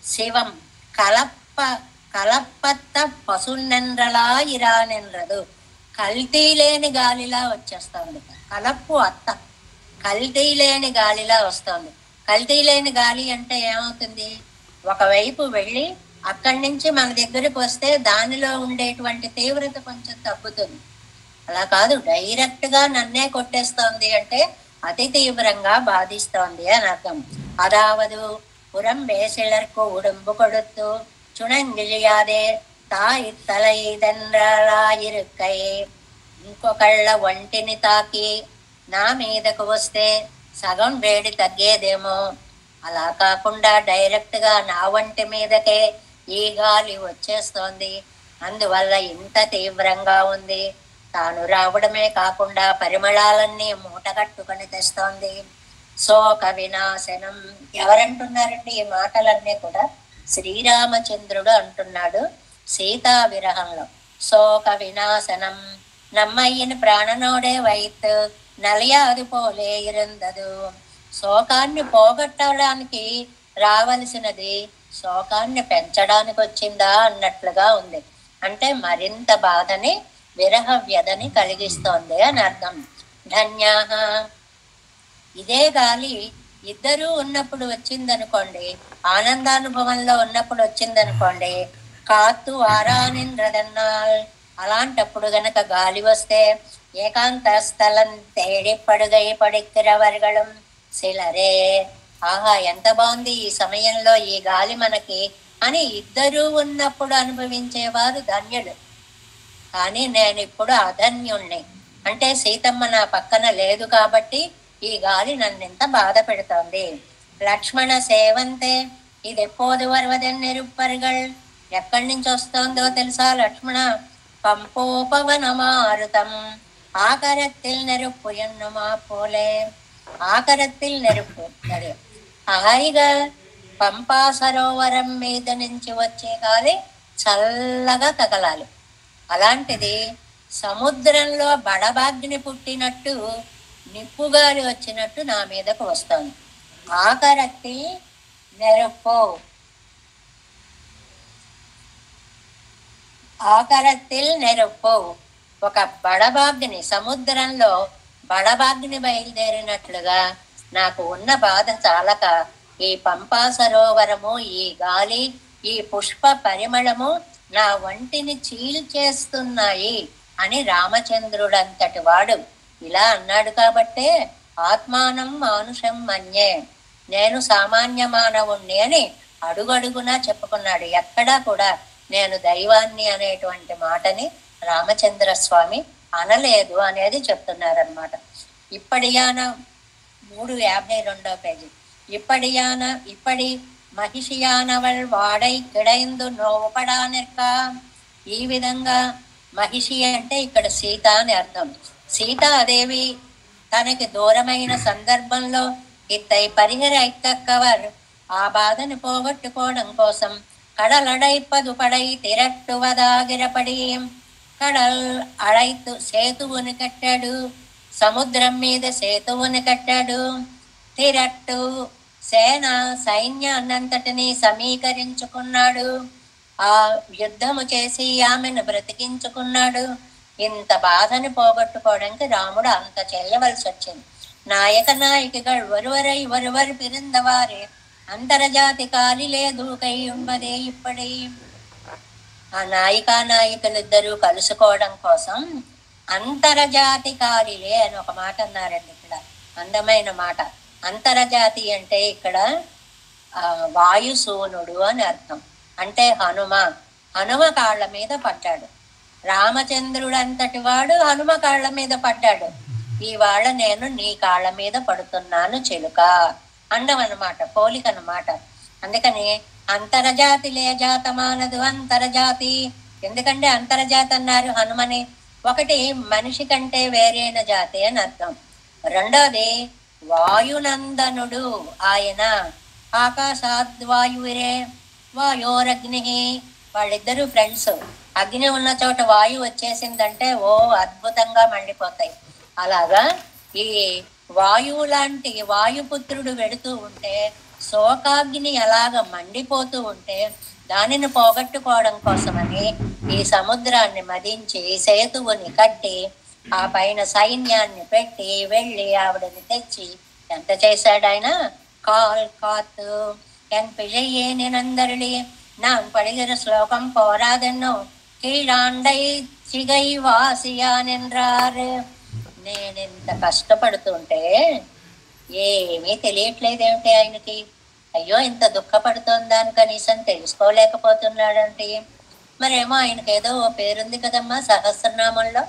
S1: శివం కలప్ప కలప్పత్త పశునెండ్రలా ఇరానెండ్రదు. కల్తీ లేని గాలిలా వచ్చేస్తోంది. కలప్పు అత్త కల్తీ లేని గాలిలా వస్తోంది. కల్తీ లేని గాలి అంటే ఏమవుతుంది? ఒకవైపు వెళ్ళి అక్కడి నుంచి మన దగ్గరికి వస్తే దానిలో ఉండేటువంటి తీవ్రత కొంచెం తగ్గుతుంది. అలా కాదు, డైరెక్ట్ గా నన్నే కొట్టేస్తోంది అంటే అతి తీవ్రంగా బాధిస్తోంది అని అర్థం. అదావదు புறம் வேசிலர்க்கு உடம்பு கொடுத்து சுணங்கிழியாதே తాయి తలైదెండ్రలాయిరుకై. ఇంకొకళ్ళ ఒంటిని తాకి నా మీదకు వస్తే సగం వేడి తగ్గేదేమో, అలా కాకుండా డైరెక్ట్ గా నా ఒంటి మీదకే ఈ గాలి వచ్చేస్తోంది. అందువల్ల ఇంత తీవ్రంగా ఉంది. తాను రావడమే కాకుండా పరిమళాలన్నీ మూటగట్టుకొని తెస్తోంది. శోక వినాశనం. ఎవరంటున్నారండి ఈ మాటలన్నీ కూడా? శ్రీరామచంద్రుడు అంటున్నాడు సీతా విరహంలో. శోక వినాశనం நம்மையின் ప్రాణనోడే వైత్ నలియాది పోలే ఇరందదు. శోకాన్ని పోగొట్టడానికి రావలసినది శోకాన్ని పెంచడానికి వచ్చిందా అన్నట్లుగా ఉంది. అంటే మరింత బాధని, విరహ వ్యధని కలిగిస్తోంది అని అర్థం. ధన్యాహ. ఇదే గాలి ఇద్దరూ ఉన్నప్పుడు వచ్చిందనుకోండి, ఆనందానుభవంలో ఉన్నప్పుడు వచ్చిందనుకోండి, కాత్తు వారానింద్రదన్నాల్. అలాంటప్పుడు గనక గాలి వస్తే ఏకాంత స్థలం తేడి పడుగై పడిక్కిరవర్గళం శిలరే. ఆహా, ఎంత బాగుంది ఈ సమయంలో ఈ గాలి మనకి అని ఇద్దరూ ఉన్నప్పుడు అనుభవించేవారు ధన్యుడు. కానీ నేను ఇప్పుడు అధన్యుణ్ణి. అంటే సీతమ్మ నా పక్కన లేదు కాబట్టి ఈ గాలి నన్నింత బాధ పెడుతోంది. లక్ష్మణ సేవంతే ఇది ఎప్పోదు వరవదెన్నెరుప్పరుగల్. ఎక్కడి నుంచి వస్తోందో తెలుసా లక్ష్మణ? పంపోపవన మారుతం ఆకరత్తిల్ నెరుప్పు ఎన్నుమా పోలే. ఆకరత్తిల్ నెరుప్పు అదే హాయిగా పంపా సరోవరం మీద నుంచి వచ్చే గాలి చల్లగా తగలాలి. అలాంటిది సముద్రంలో బడబాగ్ని పుట్టినట్టు నిప్పుగాలి వచ్చినట్టు నా మీదకు వస్తోంది. ఆకరత్తి నెరుప్పు. ఆకరత్తిల్ నెరుప్పు. ఒక బడబాగ్ని, సముద్రంలో బడబాగ్ని బయలుదేరినట్లుగా నాకు ఉన్న బాధ చాలక ఈ పంపా సరోవరము, ఈ గాలి, ఈ పుష్ప పరిమళము నా వంటిని చీల్చేస్తున్నాయి అని రామచంద్రుడంతటి వాడు ఇలా అన్నాడు కాబట్టే ఆత్మానం మానుషం మన్యే, నేను సామాన్య మానవుణ్ణి అని అడుగడుగునా చెప్పుకున్నాడు. ఎక్కడా కూడా నేను దైవాన్ని అనేటువంటి మాటని రామచంద్ర స్వామి అనలేదు అనేది చెప్తున్నారనమాట. ఇప్పటియాన 352వ పేజీ. இப்படி మహిషియానవల్ వాడై కిడైందు నోపడానిక. ఈ విధంగా మహిషి అంటే ఇక్కడ సీత అని అర్థం. సీతాదేవి తనకి దూరమైన సందర్భంలో ఇత్తై పరిహరిక్కవర్ ఆ బాధను పోగొట్టుకోవడం కోసం కడలడైపదు పడై తిరట్టువదాగిరపడి కడల్ అడైతు సేతువుని కట్టాడు, సముద్రం మీద సేతువుని కట్టాడు. తిరట్టు సేన సైన్యాన్నంతటినీ సమీకరించుకున్నాడు, ఆ యుద్ధము చేసి ఆమెను బ్రతికించుకున్నాడు. ఇంత బాధని పోగొట్టుకోవడానికి రాముడు అంత చేయవలసి వచ్చింది. నాయకిகள் ஒருவர் பிறந்தவாறே అంతర్జాతి కాలిలేదు కై ఉన్నదే ఇప్పటి. ఆ నాయకులిద్దరూ కలుసుకోవడం కోసం అంతర్జాతి కాలిలే అని ఒక మాట అన్నారండి. ఇక్కడ అందమైన మాట. అంతర్జాతి అంటే ఇక్కడ వాయుసూనుడు అని అర్థం. అంటే హనుమ కాళ్ళ మీద పడ్డాడు. రామచంద్రుడు అంతటి వాడు హనుమ కాళ్ళ మీద పడ్డాడు. ఇవాళ నేను నీ కాళ్ళ మీద పడుతున్నాను చిలుక అండం అన్నమాట, పోలిక అన్నమాట. అందుకని అంతర్జాతి లేజాతమానదు అంతర్జాతి. ఎందుకంటే అంతర్జాతి అన్నారు హనుమని. ఒకటి మనిషి కంటే వేరైన జాతి అని అర్థం. రెండోది వాయునందనుడు ఆయన. ఆకాశాద్వాయువిరే వాయోరగ్ని, వాళ్ళిద్దరూ ఫ్రెండ్స్. అగ్ని ఉన్న చోట వాయువు వచ్చేసిందంటే ఓ అద్భుతంగా మండిపోతాయి. అలాగా ఈ వాయువు లాంటి వాయుపుత్రుడు వెడుతూ ఉంటే శోకాగ్ని ఎలాగ మండిపోతూ ఉంటే దానిని పోగొట్టుకోవడం కోసమని ఈ సముద్రాన్ని మదించి సేతువుని కట్టి ఆ పైన సైన్యాన్ని పెట్టి వెళ్ళి ఆవిడని తెచ్చి ఎంత చేశాడు ఆయన. కాతు ఎన్ పిழையே నినందరిలి நான் படுகிற ஸ்லோகம் போராதென்னோ கீழாண்டை சிகை వాసియానెన్రారు. నేనెంత కష్టపడుతుంటే ఏమీ తెలియట్లేదేమిటి ఆయనకి. అయ్యో ఇంత దుఃఖపడుతోందాని కనీసం తెలుసుకోలేకపోతున్నాడంటే. మరేమో ఆయనకి ఏదో ఓ పేరుంది కదమ్మా సహస్రనామంలో.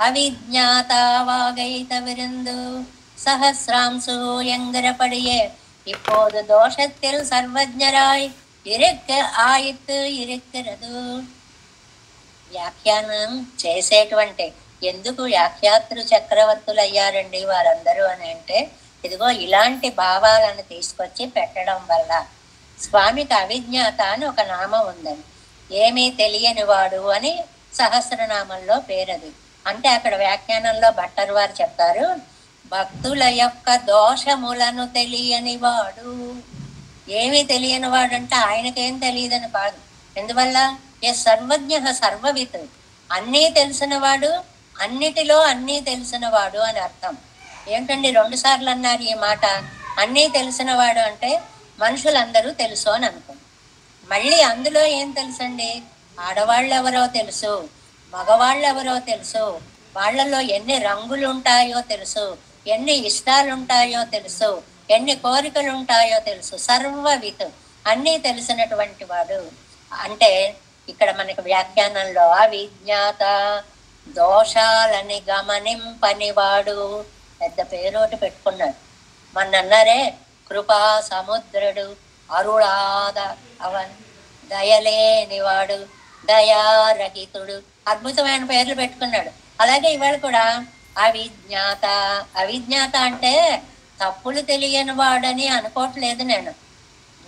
S1: అవిజ్ఞాత వాగైత విருந்து సహస్రాంశు ఎంగరపడియే இப்போது దోషத்தில் సర్వజ్ఞరాయ్ ఇరెక్క ఆయిత్ ఇరెక్కరదు. వ్యాఖ్యానం చేసేటువంటి ఎందుకు వ్యాఖ్యాతృ చక్రవర్తులు అయ్యారండి వారందరూ అని అంటే ఇదిగో ఇలాంటి భావాలను తీసుకొచ్చి పెట్టడం వల్ల. స్వామికి అవిజ్ఞాత అని ఒక నామం ఉందని, ఏమీ తెలియని వాడు అని సహస్రనామంలో పేరది. అంటే అక్కడ వ్యాఖ్యానంలో భట్టర్ వారు చెప్తారు, భక్తుల యొక్క దోషములను తెలియని వాడు. ఏమీ తెలియని వాడు అంటే ఆయనకేం తెలియదని కాదు. ఎందువల్ల ఏ సర్వజ్ఞ సర్వవిత్, అన్నీ తెలిసిన వాడు, అన్నిటిలో అన్నీ తెలిసిన వాడు అని అర్థం. ఏంటండి 2 సార్లు అన్నారు ఈ మాట. అన్నీ తెలిసిన వాడు అంటే మనుషులందరూ తెలుసు అని అనుకోండి. మళ్ళీ అందులో ఏం తెలుసండి, ఆడవాళ్ళు ఎవరో తెలుసు, మగవాళ్ళు ఎవరో తెలుసు, వాళ్లలో ఎన్ని రంగులు ఉంటాయో తెలుసు, ఎన్ని ఇష్టాలు ఉంటాయో తెలుసు, ఎన్ని కోరికలు ఉంటాయో తెలుసు. సర్వవిత్, అన్నీ తెలిసినటువంటి వాడు. అంటే ఇక్కడ మనకి వ్యాఖ్యానంలో అవిజ్ఞాత దోషాలని గమనింపనివాడు పెద్ద పేరోటి పెట్టుకున్నాడు. మొన్నన్నారే కృపా సముద్రుడు, అరుళాద అవన్, దయలేనివాడు, దయారహితుడు, అద్భుతమైన పేర్లు పెట్టుకున్నాడు. అలాగే ఇవాళ కూడా అవిజ్ఞాత. అవిజ్ఞాత అంటే తప్పులు తెలియని వాడని అనుకోవట్లేదు నేను,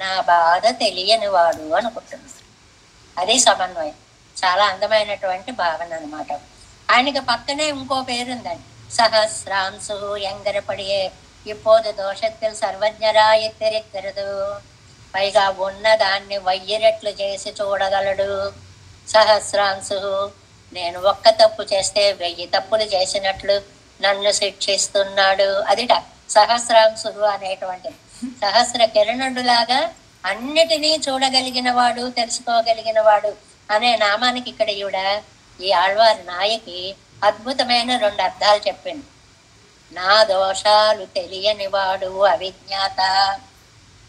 S1: నా బాధ తెలియని వాడు అనుకుంటున్నాను. అది సమన్వయం. చాలా అందమైనటువంటి భావన అనమాట. ఆయనకి పక్కనే ఇంకో పేరుందండి, సహస్రాంశు ఎంగరపడియే இப்போது దోషத்தில் సర్వజ్ఞరాయ తెరెక్కరదు. పైగా ఉన్నదాన్ని 1000 రెట్లు చేసి చూడగలడు. సహస్రాంశు, నేను ఒక్క తప్పు చేస్తే 1000 తప్పులు చేసినట్లు నన్ను శిక్షిస్తున్నాడు. అదిట సహస్రాంశుడు అనేటువంటి. సహస్ర కిరణుడులాగా అన్నిటినీ చూడగలిగిన వాడు, తెలుసుకోగలిగిన వాడు, అనే నామానికి ఇక్కడ ఈవిడ ఈ ఆళ్వారి నాయకి అద్భుతమైన 2 అర్థాలు చెప్పింది. నా దోషాలు తెలియని వాడు అవిజ్ఞాత,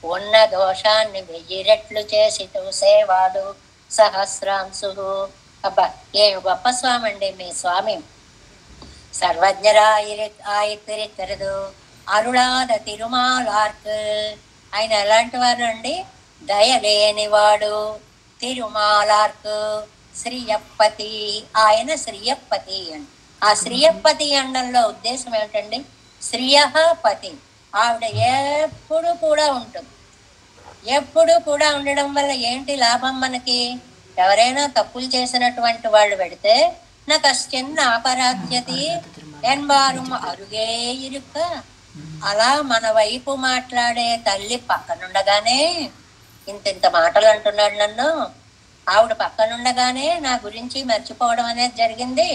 S1: ఉన్న దోషాన్ని 1000 రెట్లు చేసి చూసేవాడు సహస్రాంశు. అబ్బా, ఏం గొప్ప స్వామి అండి మీ స్వామి. సర్వజ్ఞరాయితిరిచరదు అరుళాద తిరుమాలార్క్. ఆయన ఎలాంటి వారు అండి? దయలేనివాడు. తిరుమాలార్క్ శ్రీయప్పతి, ఆయన శ్రీయప్పతి అండి. ఆ శ్రీయప్పతి అండంలో ఉద్దేశం ఏమిటండి? శ్రీయపతి, ఆవిడ ఎప్పుడు కూడా ఉంటుంది. ఎప్పుడు కూడా ఉండడం వల్ల ఏంటి లాభం మనకి? ఎవరైనా తప్పులు చేసినటువంటి వాళ్ళు పెడితే నా కశ్చన్ అపరాధ్యతి ఎన్వారు అరుగే ఇరుక్క. అలా మన వైపు మాట్లాడే తల్లి పక్కనుండగానే ఇంత మాటలు అంటున్నాడు నన్ను, ఆవిడ పక్కనుండగానే నా గురించి మర్చిపోవడం అనేది జరిగింది.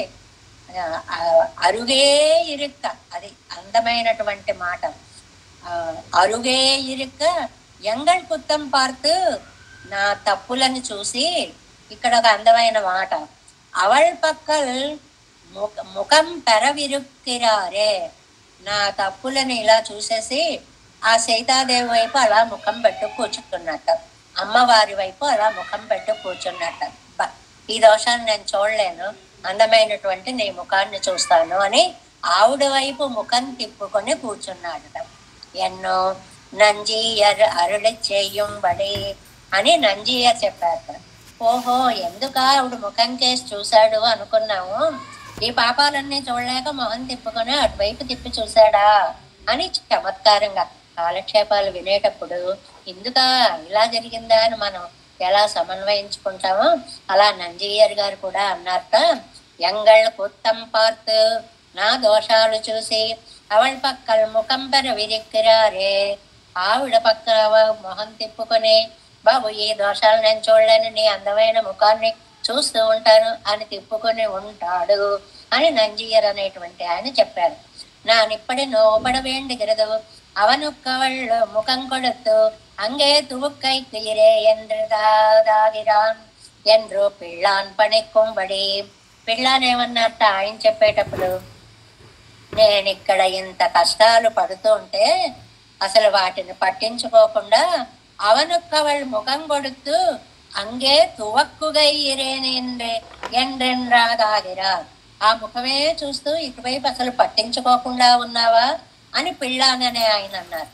S1: అరుగే ఇరుక్క, అది అందమైనటువంటి మాట. అరుగే ఇరుక్క ఎంగళ్ కుత్తం పార్తు, నా తప్పులను చూసి, ఇక్కడ ఒక అందమైన మాట, అవళ్ పక్కల్ ముఖం పెరవిరుక్కిరారే, నా తప్పులను ఇలా చూసేసి ఆ సీతాదేవి వైపు అలా ముఖం పెట్టు కూర్చున్నట్ట, అమ్మవారి వైపు అలా ముఖం పెట్టు కూర్చున్నట్ట. ఈ దోషాన్ని నేను చూడలేను, అందమైనటువంటి నీ ముఖాన్ని చూస్తాను అని ఆవిడ వైపు ముఖం తిప్పుకొని కూర్చున్నాడట. ఎన్నో నంజీయర్ అరుడి చేయుంబడి అని నంజీయర్ చెప్పారట. ఓహో, ఎందుక ఆవిడ ముఖం కేసి చూశాడు అనుకున్నాము, ఈ పాపాలన్నీ చూడలేక మొహం తిప్పుకొని అటువైపు తిప్పి చూశాడా అని చమత్కారంగా కాలక్షేపాలు వినేటప్పుడు ఎందుక ఇలా జరిగిందా అని మనం ఎలా సమన్వయించుకుంటామో అలా నంజీయర్ గారు కూడా అన్నారట. ఎంగళ్ కుత్తం పార్త్, నా దోషాలు చూసి అవళ్ పక్కల్ ముఖం పెర విరిక్కిరారే, ఆవిడ పక్క మొహం తిప్పుకొని బాబు ఈ దోషాలు నేను చూడలేని నీ అందమైన ముఖాన్ని చూస్తూ ఉంటాను అని తిప్పుకొని ఉంటాడు అని నంజీయర్ అనేటువంటి ఆయన చెప్పారు. నానిప్పటి నోపడ వేండుகிறது அவனுக்கவள் முகம் கொடுத்து அங்கே துவுக்கை கீரே என்று దాగిరాన్ என்று పిళ్ళాన్ పణిక్కుబడి. పిళ్ళాన్ ఏమన్నట్ట ఆయన చెప్పేటప్పుడు, నేను ఇక్కడ ఇంత కష్టాలు పడుతూ ఉంటే అసలు వాటిని పట్టించుకోకుండా అవనుక్కవళ్ ముఖం కొడుతూ అంగే తువక్కుగై ఎండ్రెండ్రాదాగిరా, ఆ ముఖమే చూస్తూ ఇటువైపు అసలు పట్టించుకోకుండా ఉన్నావా అని పిళ్ళాననే ఆయన అన్నారు.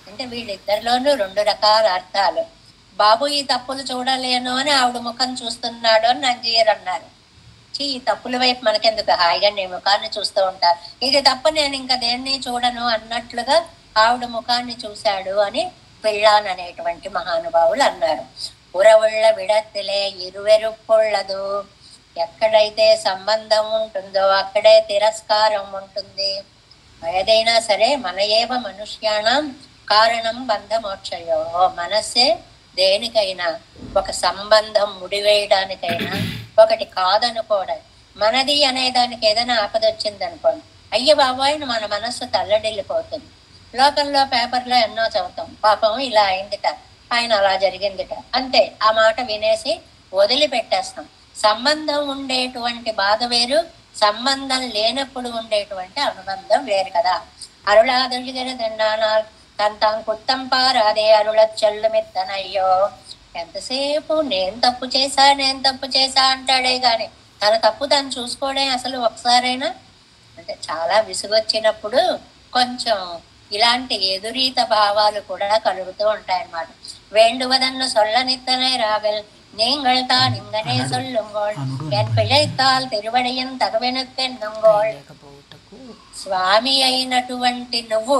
S1: అంటే వీళ్ళిద్దరిలోనూ 2 రకాల అర్థాలు. బాబు ఈ తప్పులు చూడలేను అని ఆవిడ ముఖం చూస్తున్నాడు అని నంజీయర్ అన్నారు. ఈ తప్పుల వైపు మనకెందుకు, హాయిగా నీ ముఖాన్ని చూస్తూ ఉంటారు, ఇది తప్ప నేను ఇంకా దేన్ని చూడను అన్నట్లుగా ఆవిడ ముఖాన్ని చూశాడు అని పిళ్ళాన్ అనేటువంటి మహానుభావులు అన్నారు. ఉరవుళ్ళ విడత్తిలే ఇరువెరుపుళ్ళదు, ఎక్కడైతే సంబంధం ఉంటుందో అక్కడే తిరస్కారం ఉంటుంది. ఏదైనా సరే మన ఏవ మనుష్యాణం కారణం బంధమోక్షయో, మనస్సే దేనికైనా ఒక సంబంధం ముడివేయడానికైనా ఒకటి కాదనుకోవడం. మనది అనేదానికి ఏదైనా ఆపదొచ్చింది అనుకోండి, అయ్య బాబాయ్ మన మనస్సు తల్లడిల్లిపోతుంది. లోకంలో పేపర్లో ఎన్నో చదువుతాం, పాపం ఇలా అయిందిట, ఆయన అలా జరిగిందిట, అంతే ఆ మాట వినేసి వదిలిపెట్టేస్తాం. సంబంధం ఉండేటువంటి బాధ వేరు, సంబంధం లేనప్పుడు ఉండేటువంటి అనుబంధం వేరు కదా. అరుళాదుడిగరదన్నానాల్ తంతాం కుత్తం పారాదే అరుళ చెల్లుమెత్తనయ్యో. ఎంతసేపు నేను తప్పు చేశా అంటాడే గాని తన తప్పు తను చూసుకోవడే అసలు ఒకసారైనా. అంటే చాలా విసుగొచ్చినప్పుడు కొంచెం ఇలాంటి ఎదురీత భావాలు కూడా కలుగుతూ ఉంటాయన్నమాట. వేండువదన్ను సొల్లనిత్తనే రాగల్ நீங்கள் தான் இங்கனே சொல்லுங்கோள் என் பிழைத்தால் తిరువడియం తగవెనుకెన్నుంగోళ్. స్వామి అయినటువంటి నువ్వు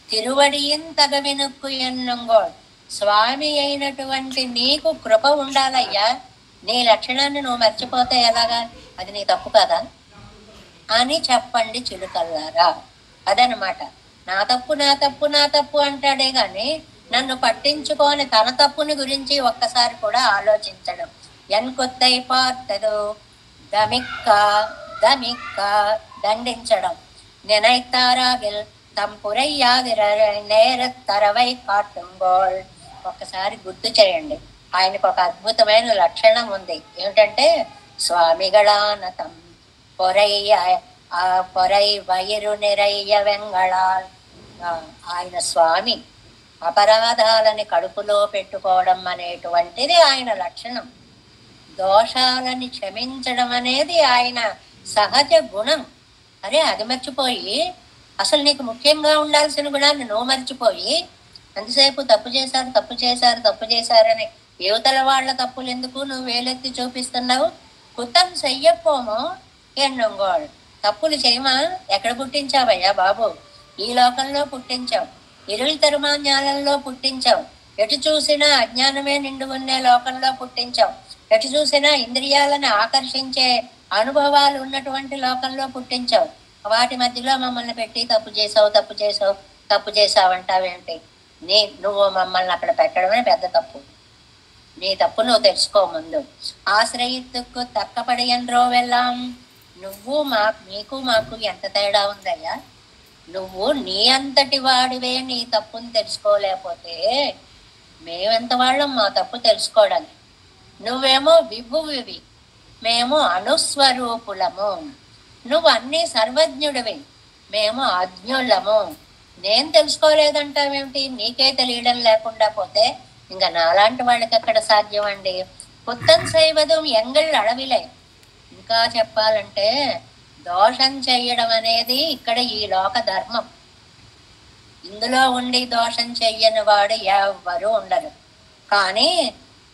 S1: తిరువడియం తగవెనుక్కు ఎన్నుంగోళ్. స్వామి అయినటువంటి నీకు కృప ఉండాలయ్యా, నీ లక్షణాన్ని నువ్వు మర్చిపోతే ఎలాగా, అది నీ తప్పు కదా అని చెప్పండి చిలుకల్లారా. అదనమాట. నా తప్పు అంటాడే గాని నన్ను పట్టించుకొని తన తప్పుని గురించి ఒక్కసారి కూడా ఆలోచించడం. ఎన్ కొత్తై పార్తదు దమిక్క దండించడం. నినైతారాగిల్ తంపురయ్యాదిర నేర తరవై కాటుంగోళ్. ఒక్కసారి గుర్తు చేయండి, ఆయనకు ఒక అద్భుతమైన లక్షణం ఉంది. ఏమిటంటే స్వామిగళానతం పొరయ్య పొరై వయిరు నిరయ్య వెంగళాల్. ఆయన స్వామి అపరాధాలని కడుపులో పెట్టుకోవడం అనేటువంటిది ఆయన లక్షణం. దోషాలని క్షమించడం అనేది ఆయన సహజ గుణం. అరే అది మర్చిపోయి, అసలు నీకు ముఖ్యంగా ఉండాల్సిన గుణాన్ని నువ్వు మర్చిపోయి అంతసేపు తప్పు చేశారు తప్పు చేశారు తప్పు చేశారని యువతల వాళ్ళ తప్పులు ఎందుకు నువ్వు వేలెత్తి చూపిస్తున్నావు? కుతం చెయ్యపోమో ఎన్నొంగోళ్ళు తప్పులు చేయమా? ఎక్కడ పుట్టించావయ్యా బాబు? ఈ లోకంలో పుట్టించావు, ఇరువుల తరుమాన్యాలలో పుట్టించావు, ఎటు చూసినా అజ్ఞానమే నిండు ఉండే లోకంలో పుట్టించావు, ఎటు చూసినా ఇంద్రియాలను ఆకర్షించే అనుభవాలు ఉన్నటువంటి లోకంలో పుట్టించావు. వాటి మధ్యలో మమ్మల్ని పెట్టి తప్పు చేసావు తప్పు చేసావు తప్పు చేసావు అంటావేంటి? నువ్వు మమ్మల్ని అక్కడ పెట్టడమే పెద్ద తప్పు. నీ తప్పు నువ్వు తెలుసుకో ముందు. ఆశ్రయిత్తుకు తక్కపడియన్రో వెళ్ళాం. నువ్వు నీకు మాకు ఎంత తేడా ఉందయ్యా? నువ్వు నీ అంతటి వాడివే నీ తప్పుని తెలుసుకోలేకపోతే మేమెంత వాళ్ళం మా తప్పు తెలుసుకోవడానికి? నువ్వేమో విభువివి, మేము అనుస్వరూపులము. నువ్వు అన్నీ సర్వజ్ఞుడివి, మేము అజ్ఞులము. నేను తెలుసుకోలేదంటావేమిటి? నీకే తెలియడం లేకుండా పోతే ఇంకా నాలాంటి వాళ్ళకి ఎక్కడ సాధ్యం అండి? పుత్తన్ సైవదం ఎంగళ్ళు అడవిలే. ఇంకా చెప్పాలంటే దోషం చెయ్యడం అనేది ఇక్కడ ఈ లోక ధర్మం. ఇందులో ఉండి దోషం చెయ్యని వాడు ఎవ్వరూ ఉండరు. కానీ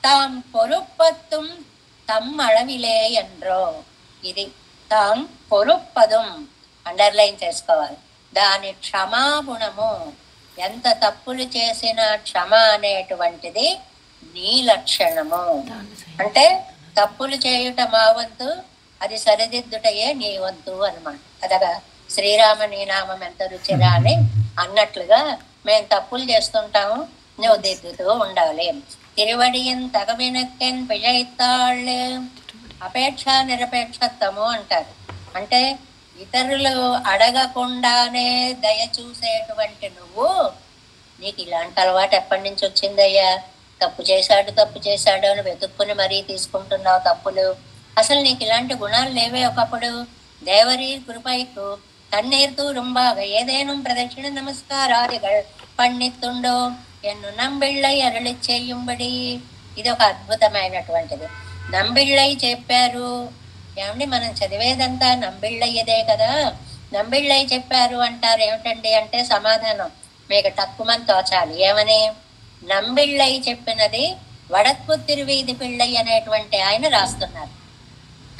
S1: తాం పొరుప్పత్తుం తమ్మళవిలే ఎండ్రో. ఇది తాం పొరుప్పదం అండర్లైన్ చేసుకోవాలి. దాని క్షమాగుణము. ఎంత తప్పులు చేసినా క్షమ అనేటువంటిది నీ లక్షణము. అంటే తప్పులు చేయుట మా వంతు, అది సరిదిద్దుటయే నీ వంతు అన్నమాట. అదగా శ్రీరామ నీ నామం ఎంత రుచిరా అని అన్నట్లుగా మేము తప్పులు చేస్తుంటాము, నువ్వు దిద్దుతూ ఉండాలి. తిరువడియన్ తగవినక్కెన్ పిజయిత్తాళ్ళే. అపేక్ష నిరపేక్షత్వము అంటారు. అంటే ఇతరులు అడగకుండానే దయ చూసేటువంటి నువ్వు, నీకు ఇలాంటి అలవాటు ఎప్పటి నుంచి వచ్చిందయ్యా? తప్పు చేశాడు అని వెతుక్కుని మరీ తీసుకుంటున్నావు తప్పులు. అసలు నీకు ఇలాంటి గుణాలు లేవే ఒకప్పుడు. దేవరీ కృపైకు తన్నీర్తూ రుంబాగ ఏదేనం ప్రదక్షిణ నమస్కారాదిగల్ పన్నిత్తుండో ఎన్ను నంబిళ్ళై అరళి చేయుంబడి. ఇది ఒక అద్భుతమైనటువంటిది. నంబిళ్ళై చెప్పారు. ఏమండి, మనం చదివేదంతా నంబిళ్ళయ్యదే కదా. నంబిళ్ళై చెప్పారు అంటారు ఏమిటండి అంటే సమాధానం మీకు తక్కువని తోచాలి. ఏమని? నంబిళ్ళై చెప్పినది వడక్కు తిరువీధి పిళ్ళై అనేటువంటి ఆయన రాస్తున్నారు.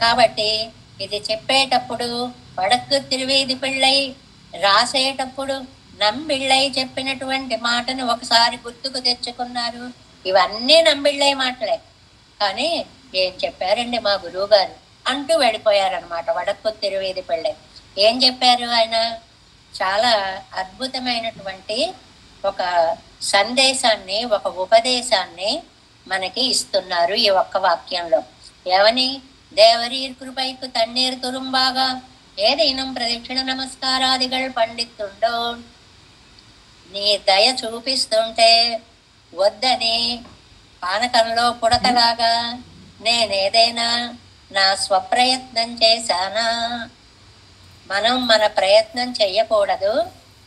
S1: కాబట్టి ఇది చెప్పేటప్పుడు వడక్కు తిరువీధి పిళ్ళై, రాసేటప్పుడు నంబిళ్ళై చెప్పినటువంటి మాటను ఒకసారి గుర్తుకు తెచ్చుకున్నారు. ఇవన్నీ నంబిళ్ళై మాటలే. కానీ ఏం చెప్పారండి మా గురువు గారు అంటూ వెళ్ళిపోయారనమాట. వడక్కు తిరువీధి పిళ్ళై ఏం చెప్పారు? ఆయన చాలా అద్భుతమైనటువంటి ఒక సందేశాన్ని, ఒక ఉపదేశాన్ని మనకి ఇస్తున్నారు ఈ ఒక్క వాక్యంలో. ఏమని? దేవరీర్ కృపైకు తన్నీరు తురుంబాగా ఏదైనం ప్రదక్షిణ నమస్కారాదిగల్ పండితుండో. నీ దయ చూపిస్తుంటే వద్దని పానకంలో పుడతలాగా నేనేదైనా నా స్వప్రయత్నం చేశానా? మనం మన ప్రయత్నం చెయ్యకూడదు,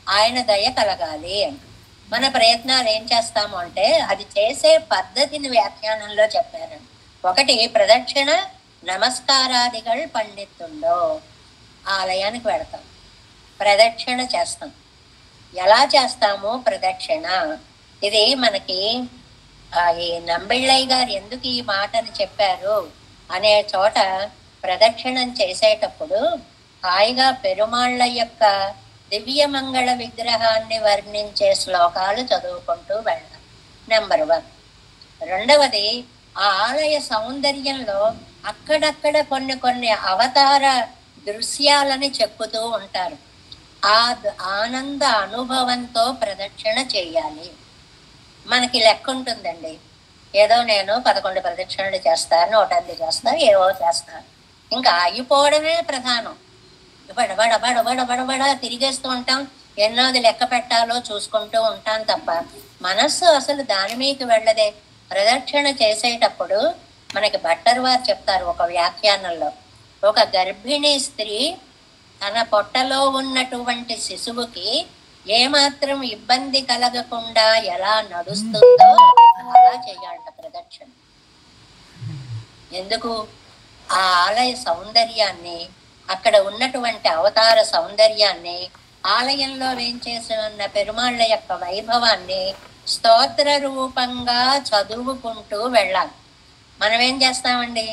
S1: ఆయన దయ కలగాలి అని. మన ప్రయత్నాలు ఏం చేస్తాము అంటే అది చేసే పద్ధతిని వ్యాఖ్యానంలో చెప్పారండి. ఒకటి ప్రదక్షిణ నమస్కారాదిగల్ పండితుండో. ఆలయానికి వెళతాం, ప్రదక్షిణ చేస్తాం. ఎలా చేస్తాము ప్రదక్షిణ? ఇది మనకి ఈ నంబిళ్ళయ్య గారు ఎందుకు ఈ మాటను చెప్పారు అనే చోట ప్రదక్షిణం చేసేటప్పుడు హాయిగా పెరుమాళ్ళ యొక్క దివ్యమంగళ విగ్రహాన్ని వర్ణించే శ్లోకాలు చదువుకుంటూ వెళ్ళాం. నెంబర్ 1. రెండవది, ఆ ఆలయ సౌందర్యంలో అక్కడక్కడ కొన్ని అవతార దృశ్యాలని చెప్పుతూ ఉంటారు. ఆ ఆనంద అనుభవంతో ప్రదక్షిణ చేయాలి. మనకి లెక్క ఉంటుందండి. ఏదో నేను 11 ప్రదక్షిణలు చేస్తాను, 1 చేస్తాను, ఏవో చేస్తాను, ఇంకా ఆగిపోవడమే ప్రధానం. బడబడ తిరిగేస్తూ ఉంటాం. ఎన్నోది లెక్క పెట్టాలో చూసుకుంటూ ఉంటాం తప్ప మనస్సు అసలు దాని మీకు వెళ్ళదే. ప్రదక్షిణ చేసేటప్పుడు మనకి భట్టర్ వారు చెప్తారు ఒక వ్యాఖ్యానంలో, ఒక గర్భిణీ స్త్రీ తన పొట్టలో ఉన్నటువంటి శిశువుకి ఏమాత్రం ఇబ్బంది కలగకుండా ఎలా నడుస్తుందో అలా చేయాలంట ప్రదక్షిణ. ఎందుకు? ఆ ఆలయ సౌందర్యాన్ని, అక్కడ ఉన్నటువంటి అవతార సౌందర్యాన్ని, ఆలయంలో వేంచేసి ఉన్న పెరుమాళ్ళ యొక్క వైభవాన్ని స్తోత్ర రూపంగా చదువుకుంటూ వెళ్ళాలి. మనం ఏం చేస్తామండి,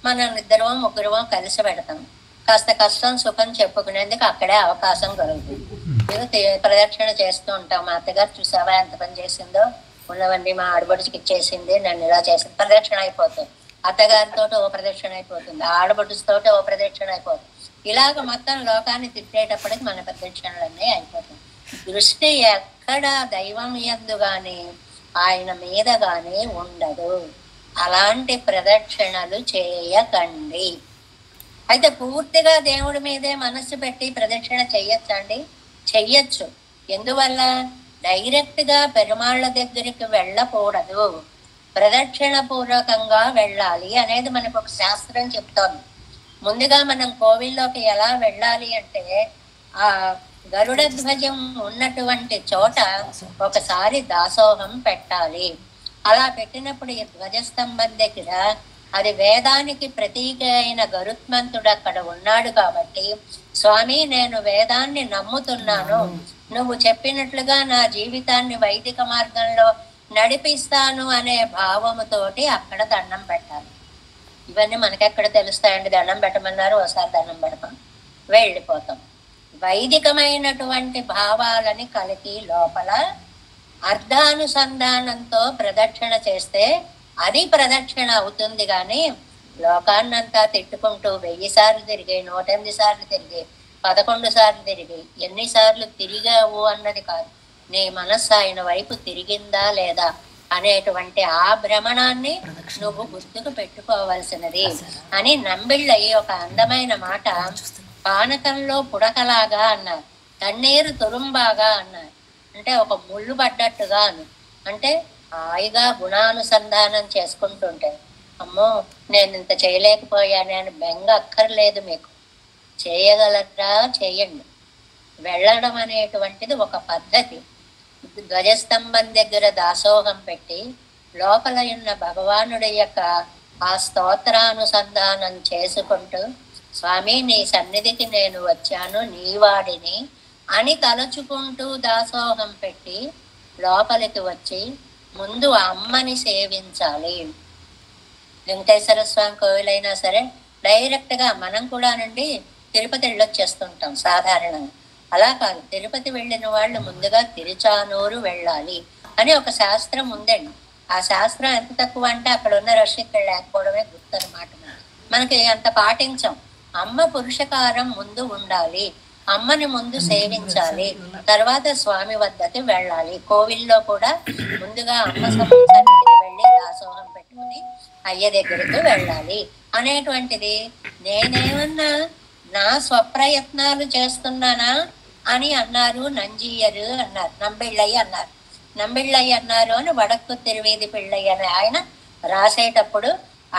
S1: మనం ఇద్దరమో ముగ్గురమో కలిసి పెడతాం, కాస్త కష్టం సుఖం చెప్పుకునేందుకు అక్కడే అవకాశం కలుగుతుంది. ఇది ప్రదక్షిణ చేస్తూ ఉంటాం. మా అత్తగారు చూసావా ఎంత పని చేసిందో, ఉన్నవన్నీ మా ఆడబడుచుకి ఇచ్చేసింది, నన్ను ఇలా చేసింది, ప్రదక్షిణ అయిపోతుంది. అత్తగారితో ఓ ప్రదక్షిణ అయిపోతుంది, ఆడబడుచుతో ఓ ప్రదక్షిణ అయిపోతుంది. ఇలాగ మొత్తం లోకాన్ని తిట్టేటప్పటికి మన ప్రదక్షిణలన్నీ అయిపోతాయి. దృష్టి ఎక్కడ దైవం యందు గాని ఆయన మీద గాని ఉండదు. అలాంటి ప్రదక్షిణలు చేయకండి. అయితే పూర్తిగా దేవుడి మీదే మనస్సు పెట్టి ప్రదక్షిణ చెయ్యొచ్చండి? చెయ్యొచ్చు. ఎందువల్ల? డైరెక్ట్ గా పెరుమాళ్ళ దగ్గరికి వెళ్ళకూడదు, ప్రదక్షిణ పూర్వకంగా వెళ్ళాలి అనేది మనకు ఒక శాస్త్రం చెప్తోంది. ముందుగా మనం కోవిల్లోకి ఎలా వెళ్ళాలి అంటే, ఆ గరుడ ధ్వజం ఉన్నటువంటి చోట ఒకసారి దాసోహం పెట్టాలి. అలా పెట్టినప్పుడు ఈ ధ్వజస్తంభం దగ్గర అది వేదానికి ప్రతీక అయిన గరుత్మంతుడు అక్కడ ఉన్నాడు కాబట్టి, స్వామి నేను వేదాన్ని నమ్ముతున్నాను, నువ్వు చెప్పినట్లుగా నా జీవితాన్ని వైదిక మార్గంలో నడిపిస్తాను అనే భావముతోటి అక్కడ దండం పెట్టాలి. ఇవన్నీ మనకెక్కడ తెలుస్తాయండి? దండం పెట్టమన్నారు, ఒకసారి దండం పెడతాం, వెళ్ళిపోతాం. వైదికమైనటువంటి భావాలని కలిపి లోపల అర్ధానుసంధానంతో ప్రదక్షిణ చేస్తే అది ప్రదక్షిణ అవుతుంది. కానీ లోకాన్నంతా తిట్టుకుంటూ 1000 సార్లు తిరిగి, 108 సార్లు తిరిగి, 11 సార్లు తిరిగి, ఎన్నిసార్లు తిరిగావు అన్నది కాదు, నీ మనస్సు ఆయన వైపు తిరిగిందా లేదా అనేటువంటి ఆ భ్రమణాన్ని నువ్వు గుర్తుకు పెట్టుకోవాల్సినది అని నంబిళ్ళయి ఒక అందమైన మాట, పానకంలో పుడకలాగా అన్నారు, తన్నీరు తురుంబాగా అన్నారు. అంటే ఒక ముళ్ళు పడ్డట్టుగా అని, అంటే హాయిగా గుణానుసంధానం చేసుకుంటుంటే, అమ్మో నేను ఇంత చేయలేకపోయాను అని బెంగ అక్కర్లేదు. మీకు చేయగలరా? చేయండి. వెళ్ళడం అనేటువంటిది ఒక పద్ధతి. ధ్వజస్తంభం దగ్గర దాసోహం పెట్టి లోపల ఉన్న భగవానుడి యొక్క ఆ స్తోత్రానుసంధానం చేసుకుంటూ, స్వామి నీ సన్నిధికి నేను వచ్చాను, నీవాడిని అని తలుచుకుంటూ దాసోహం పెట్టి లోపలికి వచ్చి ముందు అమ్మని సేవించాలి. వెంకటేశ్వర స్వామి కోవిలైనా సరే డైరెక్ట్ గా మనం కూడానండి తిరుపతి వెళ్ళొచ్చేస్తుంటాం సాధారణంగా. అలా కాదు, తిరుపతి వెళ్ళిన వాళ్ళు ముందుగా తిరుచానూరు వెళ్ళాలి అని ఒక శాస్త్రం ఉందండి. ఆ శాస్త్రం ఎంత తక్కువ అంటే అక్కడ ఉన్న రష్ ఇక్కడ లేకపోవడమే గుర్తు అనమాట. మనకి అంత పాటించం. అమ్మ పురుషకారం ముందు ఉండాలి, అమ్మని ముందు సేవించాలి, తర్వాత స్వామి వద్దకి వెళ్ళాలి. కోవిల్లో కూడా ముందుగా అమ్మ సన్నిధికి వెళ్ళి దాసోహం పెట్టుకుని అయ్య దగ్గరికి వెళ్ళాలి అనేటువంటిది. నేనేమన్నా నా స్వప్రయత్నాలు చేస్తున్నానా అని అన్నారు నంజీయరు అన్నారు, నంబిళ్ళయ్య అన్నారు. నంబిళ్ళయ్య అన్నారు అని వడక్కు తిరువేది పిళ్ళయ్య అని ఆయన రాసేటప్పుడు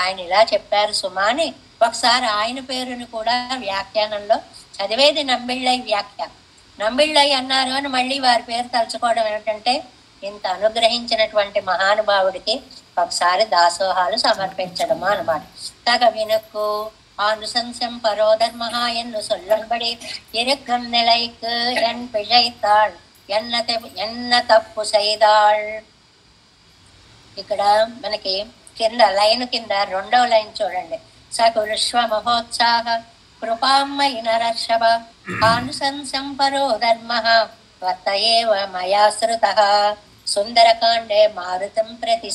S1: ఆయన ఇలా చెప్పారు సుమాని. ఒకసారి ఆయన పేరుని కూడా వ్యాఖ్యానంలో చదివేది నంబిళ్ళయ్య వ్యాఖ్యానం. నంబిళ్ళయ్య అన్నారు అని మళ్ళీ వారి పేరు తలుచుకోవడం ఏమిటంటే, ఇంత అనుగ్రహించినటువంటి మహానుభావుడికి ఒకసారి దాసోహాలు సమర్పించడము అనమాట. తగ వినక్కు ஆனுசன்சம் பரோதர்மஹ என்று சொல்லும்படி இருக்கும் நிலைக்கு என் பிழைத்தாள், ఎన్న తప్పు செய்தாள். ఇక్కడ మనకి కింద లైన్ కింద 2వ లైన్ చూడండి. సకురుష్వ మహోత్సాహ కృపామయి నరర్షభ ఆనుసంసం పరో ధర్మః వర్తయేవ మయా శ్రుతః. సుందరకాండే మారుతం ప్రతి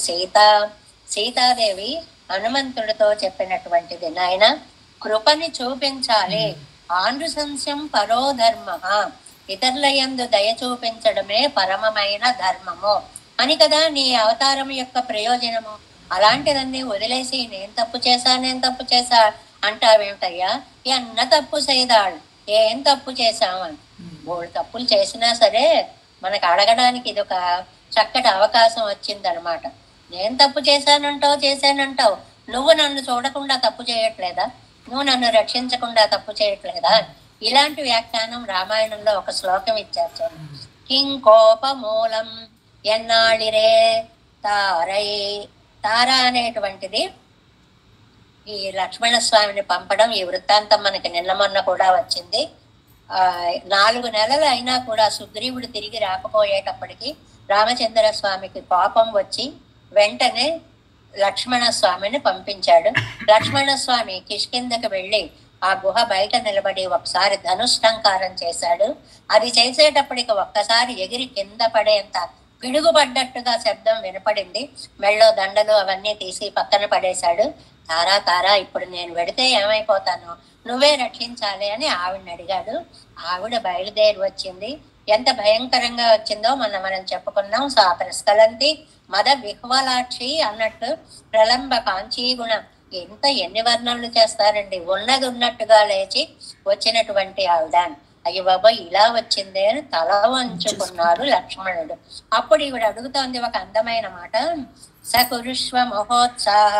S1: సీతాదేవి హనుమంతుడితో చెప్పినటువంటిది, నాయన కృపని చూపించాలి, ఆనుసంస్యం పరో ధర్మ, ఇతరుల యందు దయ చూపించడమే పరమమైన ధర్మము అని కదా నీ అవతారం యొక్క ప్రయోజనము. అలాంటిదన్నీ వదిలేసి నేను తప్పు చేశా అంటావేమిటయ్యా? ఎన్న తప్పు చేయదాళ్ళు, ఏం తప్పు చేశామని. 3 తప్పులు చేసినా సరే మనకు అడగడానికి ఇది ఒక చక్కటి అవకాశం వచ్చిందనమాట. నేను తప్పు చేశానంటావు, నువ్వు నన్ను చూడకుండా తప్పు చేయట్లేదా, నువ్వు నన్ను రక్షించకుండా తప్పు చేయట్లేదా? ఇలాంటి వ్యాఖ్యానం రామాయణంలో ఒక శ్లోకం ఇచ్చారు చూడండి. కింకోపమూలం ఎన్నాళిరే తారై. తార అనేటువంటిది ఈ లక్ష్మణ స్వామిని పంపడం. ఈ వృత్తాంతం మనకి నిన్న మొన్న కూడా వచ్చింది. 4 నెలలు అయినా కూడా సుగ్రీవుడు తిరిగి రాకపోయేటప్పటికి రామచంద్ర స్వామికి కోపం వచ్చి వెంటనే లక్ష్మణ స్వామిని పంపించాడు. లక్ష్మణ స్వామి కిష్కిందకి వెళ్ళి ఆ గుహ బయట నిలబడి ఒకసారి ధనుష్టంకారం చేశాడు. అది చేసేటప్పటికి ఒక్కసారి ఎగిరి కింద పడేంత పిడుగుపడ్డట్టుగా శబ్దం వినపడింది. మెళ్ళో దండలు అవన్నీ తీసి పక్కన పడేశాడు. తారా తారా, ఇప్పుడు నేను వెడితే ఏమైపోతాను, నువ్వే రక్షించాలి అని ఆవిడని అడిగాడు. ఆవిడ బయలుదేరి వచ్చింది. ఎంత భయంకరంగా వచ్చిందో మనం చెప్పుకున్నాం. సా ప్రస్కలంతి మద విహ్వలాక్షి అన్నట్టు ప్రలంబ కాంచీ గుణం. ఎన్ని వర్ణనలు చేస్తారండి. ఉన్నది ఉన్నట్టుగా లేచి వచ్చినటువంటి ఆవిడ. అయ్య బాబా ఇలా వచ్చిందే అని తల వంచుకున్నాడు లక్ష్మణుడు. అప్పుడు ఈవిడ అడుగుతోంది ఒక అందమైన మాట. సకురుష్వ మహోత్సాహ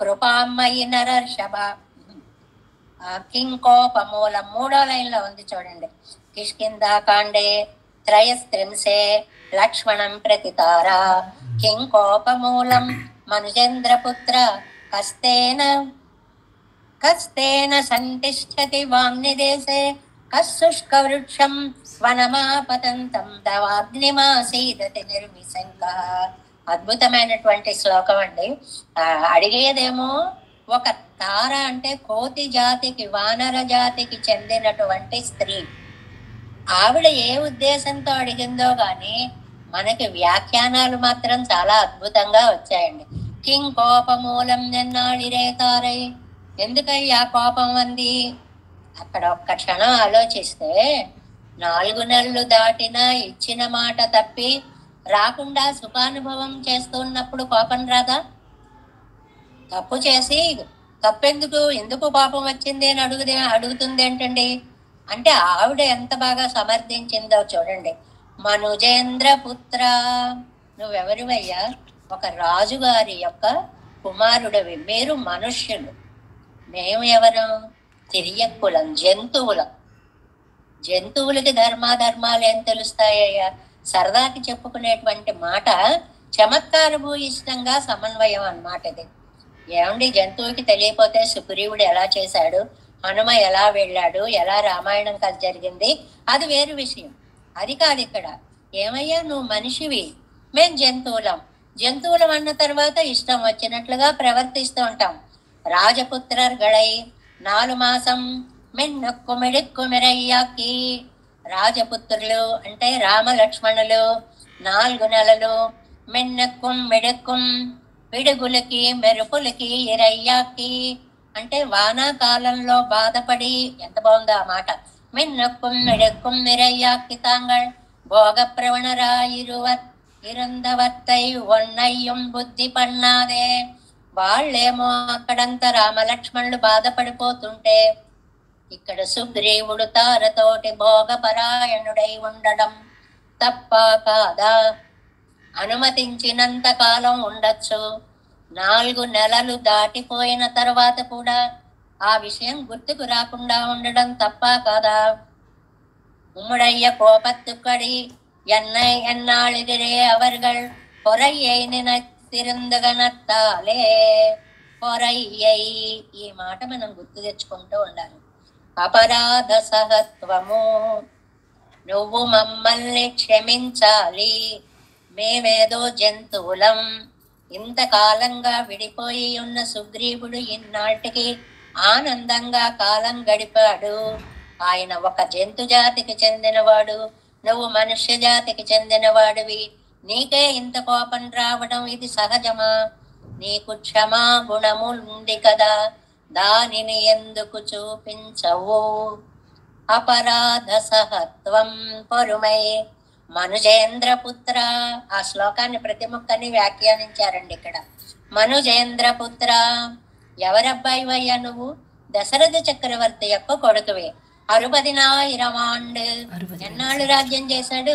S1: కృపామయి నరర్షభ. కింకోపమూలం 3వ లైన్ లో ఉంది చూడండి. కిష్కింధాకాండే త్రయస్త్రింశే లక్ష్మణం ప్రతితారా కింకోపమూలం మనుజేంద్రపుత్ర కస్తేన సంతిష్ఠతి వామ్నిదేశే కశుష్క వృక్షం వనమాపతంతం దవాగ్నిమాసీదతి నిర్విశంక. అద్భుతమైనటువంటి శ్లోకం అండి. అడిగేదేమో ఒక తార అంటే కోతి జాతికి, వానర జాతికి చెందినటువంటి స్త్రీ. ఆవిడ ఏ ఉద్దేశంతో అడిగిందో గాని మనకి వ్యాఖ్యానాలు మాత్రం చాలా అద్భుతంగా వచ్చాయండి. కిం కోపమూలం ఎన్నాళిరే తారై. ఎందుకయ్యా కోపం అంది? అక్కడ ఒక్క క్షణం ఆలోచిస్తే 4 నెలలు దాటినా ఇచ్చిన మాట తప్పి రాకుండా సుఖానుభవం చేస్తున్నప్పుడు కోపం రాదా? తప్పు చేసి ఎందుకు కోపం వచ్చింది అని అడుగుతుంది ఏంటండి అంటే ఆవిడ ఎంత బాగా సమర్థించిందో చూడండి. మనుజేంద్ర పుత్ర, నువ్వెవరివయ్యా? ఒక రాజుగారి యొక్క కుమారుడివి. మీరు మనుష్యులు, మేము ఎవరు? తిరియక్కులం, జంతువులం. జంతువులకి ధర్మాధర్మాలు ఏం తెలుస్తాయ్యా? సరదాకి చెప్పుకునేటువంటి మాట చమత్కారభూయిష్టంగా సమన్వయం అన్నమాట ఇది. ఏమండి, జంతువుకి తెలియపోతే సుగ్రీవుడు ఎలా చేశాడు, హనుమ ఎలా వెళ్ళాడు, ఎలా రామాయణం కథ జరిగింది, అది వేరు విషయం. అది కాదు ఇక్కడ. ఏమయ్యా, నువ్వు మనిషివి, మేం జంతువులం అన్న తర్వాత ఇష్టం వచ్చినట్లుగా ప్రవర్తిస్తూ ఉంటాం. రాజపుత్రర్గళై 4 మాసం మిన్నొక్కు మిడిక్కు మిరయ్యాకి. రాజపుత్రులు అంటే రామలక్ష్మణులు 4 నెలలు మిన్నెక్కుం మిడెక్కుం, పిడుగులకి మెరుపులకి ఇరయ్యాకి అంటే వానాకాలంలో బాధపడి. ఎంత బాగుందో ఆ మాట. మిన్నొక్కుం మిడెక్కుం మిరయ్యాకి తాంగళ్ భోగ ప్రవణరాయిరుందవత్తై ఒన్నయ్యం బుద్ధి పన్నాదే. వాళ్ళేమో అక్కడంతా రామలక్ష్మణులు బాధపడిపోతుంటే ఇక్కడ సుగ్రీవుడు తారతోటి భోగపరాయణుడై ఉండడం తప్ప కాదా? అనుమతించినంత కాలం ఉండొచ్చు. 4 నెలలు దాటిపోయిన తర్వాత కూడా ఆ విషయం గుర్తుకు రాకుండా ఉండడం తప్ప కాదా? உம்முடைய கோபத்துக்கடி என்னை என்னாளிதிரே அவர்கள் பொறையை నినతిరుందగనత్తాలే. పొరయ్యై, ఈ మాట మనం గుర్తు తెచ్చుకుంటూ ఉండాలి. అపరాధ సహత్వము, నువ్వు మమ్మల్ని క్షమించాలి, మేమేదో జంతువులం. ఇంతకాలంగా విడిపోయి ఉన్న సుగ్రీవుడు ఇన్నాటికి ఆనందంగా కాలం గడిపాడు. ఆయన ఒక జంతు జాతికి చెందినవాడు, నువ్వు మనుష్య జాతికి చెందినవాడివి. నీకే ఇంత కోపం రావడం ఇది సహజమా? నీకు క్షమా గుణముంది కదా, దానిని ఎందుకు చూపించవు? అపరాధ సహత్వం పొరుమై మనుజేంద్ర పుత్ర. ఆ శ్లోకాన్ని ప్రతి ముక్కని వ్యాఖ్యానించారండి ఇక్కడ. మనుజేంద్ర పుత్ర, ఎవరబ్బాయివయ్యా నువ్వు? దశరథ చక్రవర్తి యొక్క కొడుకువే. 60,000 ఆండు. ఎన్నాళ్ళు రాజ్యం చేశాడు?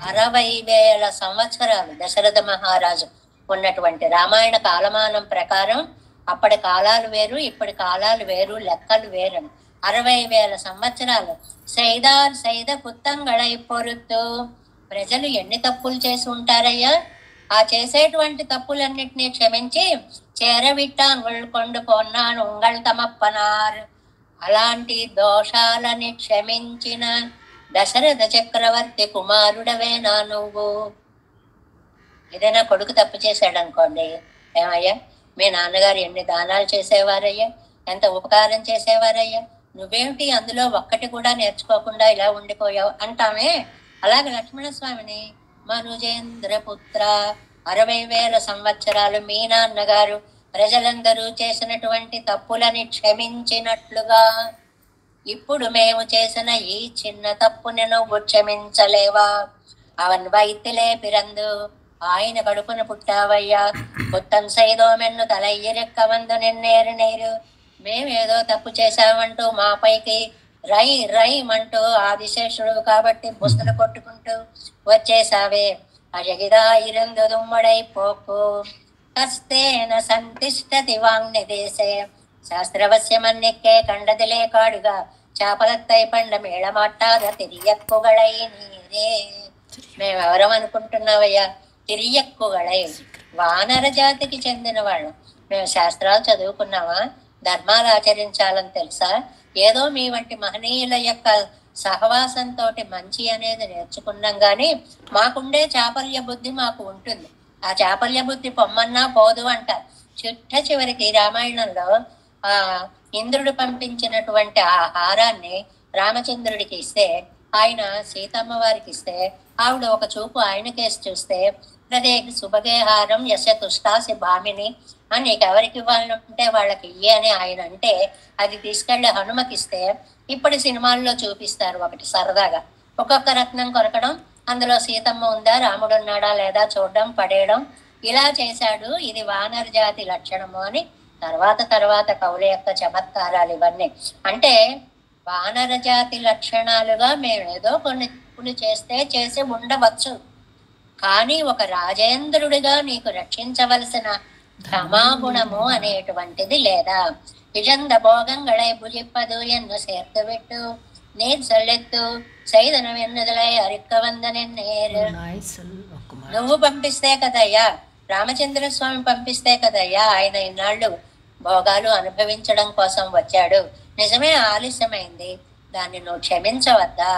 S1: 60,000 సంవత్సరాలు దశరథ మహారాజు. ఉన్నటువంటి రామాయణ కాలమానం ప్రకారం అప్పటి కాలాలు వేరు, ఇప్పటి కాలాలు వేరు, లెక్కలు వేరు. 60,000 సంవత్సరాలు செய்த குத்தங்களை పొరుతూ ప్రజలు ఎన్ని తప్పులు చేసి ఉంటారయ్యా? ఆ చేసేటువంటి తప్పులన్నిటినీ క్షమించి చేరవిట్టాంగుள் కొండు పొన్నాను ఉంగళ్ తమప్పనార్. అలాంటి దోషాలని క్షమించిన దశరథ చక్రవర్తి కుమారుడవేనా నువ్వు? ఏదైనా కొడుకు తప్పు చేశాడు అనుకోండి, ఏమయ్యా మీ నాన్నగారు ఎన్ని దానాలు చేసేవారయ్యా, ఎంత ఉపకారం చేసేవారయ్యా, నువ్వేమిటి అందులో ఒక్కటి కూడా నేర్చుకోకుండా ఇలా ఉండిపోయావు అంటామే. అలాగే లక్ష్మణస్వామిని మనుజేంద్ర పుత్ర 60,000 సంవత్సరాలు మీ నాన్నగారు ప్రజలందరూ చేసినటువంటి తప్పులని క్షమించినట్లుగా ఇప్పుడు మేము చేసిన ఈ చిన్న తప్పుని నువ్వు క్షమించలేవా? అవన్ వైతిలే పిరందు ఆయన కడుపున పుట్టావయ్యా, పుత్తం సైదోమెన్ను తలయ్యరెక్క వందు నిన్నేరు నేరు. మేమేదో తప్పు చేశామంటూ మాపైకి రై రైమంటూ ఆదిశేషుడు కాబట్టి బుసలు కొట్టుకుంటూ వచ్చేసావే. అజగిదా ఇరందు దుమ్మడై పోకు కస్తేన సంతిష్టతి వాంగ్ని దేశే శాస్త్రవశ్యమన్నెక్కే కండదిలే కాడుగా చేపలత్తై పండ మేళమాట్టాద తిరియక్కుగళై నీరే. మేమెవరం అనుకుంటున్నావయ్యా? తిరియక్కుగళై వానర జాతికి చెందిన వాళ్ళం. మేము శాస్త్రాలు చదువుకున్నామా? ధర్మాలు ఆచరించాలని తెలుసా? ఏదో మీ వంటి మహనీయుల యొక్క సహవాసంతో మంచి అనేది నేర్చుకున్నాం గాని మాకుండే చాపల్య బుద్ధి మాకు ఉంటుంది. ఆ చాపల్య బుద్ధి పొమ్మన్నా పోదు అంటారు. చివరికి రామాయణంలో ఆ ఇంద్రుడు పంపించినటువంటి ఆ హారాన్ని రామచంద్రుడికి ఇస్తే, ఆయన సీతమ్మ వారికి ఇస్తే, ఆవిడ ఒక చూపు ఆయనకేసి చూస్తే ప్రదే శుభగే హారం యశ తుష్టాసి భామిని అని నీకెవరికి ఇవ్వాలంటే వాళ్ళకి ఇయ్యి అని ఆయన అంటే, అది తీసుకెళ్లి హనుమకిస్తే ఇప్పుడు సినిమాల్లో చూపిస్తారు ఒకటి సరదాగా ఒక్కొక్క రత్నం కొరకడం, అందులో సీతమ్మ ఉందా రాముడు ఉన్నాడా లేదా చూడడం, పడేయడం, ఇలా చేశాడు. ఇది వానర జాతి లక్షణము అని తర్వాత కవుల యొక్క చమత్కారాలు ఇవన్నీ. అంటే వానర జాతి లక్షణాలుగా మేము ఏదో కొన్ని చేస్తే చేసి ఉండవచ్చు, కానీ ఒక రాజేంద్రుడిగా నీకు రక్షించవలసిన క్షమాగుణము అనేటువంటిది లేదా? ఇజంద భోగంగళై భుజిప్పదు ఎన్ను சேர்த்துவிட்டு நீர் சொல்லித்து செய்தனம் ఎన్నదలై అరిక్క వందనెన్నేరు. నువ్వు పంపిస్తే కదయ్యా, రామచంద్ర స్వామి పంపిస్తే కదయ్యా ఆయన ఇన్నాళ్ళు భోగాలు అనుభవించడం కోసం వచ్చాడు. నిజమే ఆలస్యమైంది, దాన్ని నువ్వు క్షమించవద్దా?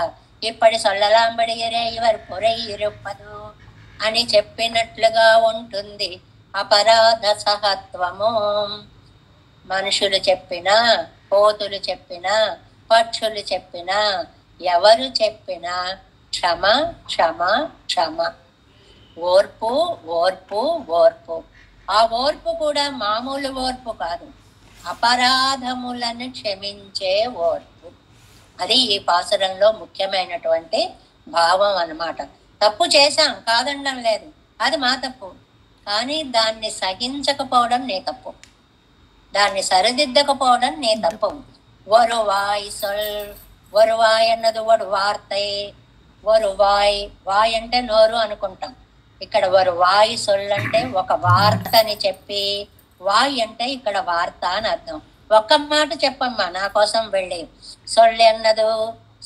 S1: ఇప్పటి సొల్లలాంబడియరే ఇవరు పొరై ఇరుప్పదు అని చెప్పినట్లుగా ఉంటుంది అపరాధ సహత్వము. మనుషులు చెప్పినా, కోతులు చెప్పినా, పక్షులు చెప్పినా, ఎవరు చెప్పినా క్షమ క్షమ క్షమ, ఓర్పు ఓర్పు ఓర్పు. ఆ ఓర్పు కూడా మామూలు ఓర్పు కాదు, అపరాధములను క్షమించే ఓర్పు. అది ఈ పాసురంలో ముఖ్యమైనటువంటి భావం అన్నమాట. తప్పు చేశాం కాదనడం లేదు, అది మా తప్పు, కానీ దాన్ని సహించకపోవడం నీ తప్పు, దాన్ని సరిదిద్దకపోవడం నీ తప్పు. వరువాయ్ సొల్, వరువాయ్ అన్నది వడు వార్తై, వరువాయ్ వాయ్ అంటే నోరు అనుకుంటాం, ఇక్కడ వరువాయ్ సొల్ అంటే ఒక వార్తని చెప్పి, వాయ్ అంటే ఇక్కడ వార్త అని అర్థం. ఒక్క మాట చెప్పమ్మా నా కోసం వెళ్ళి, సొల్లి అన్నదు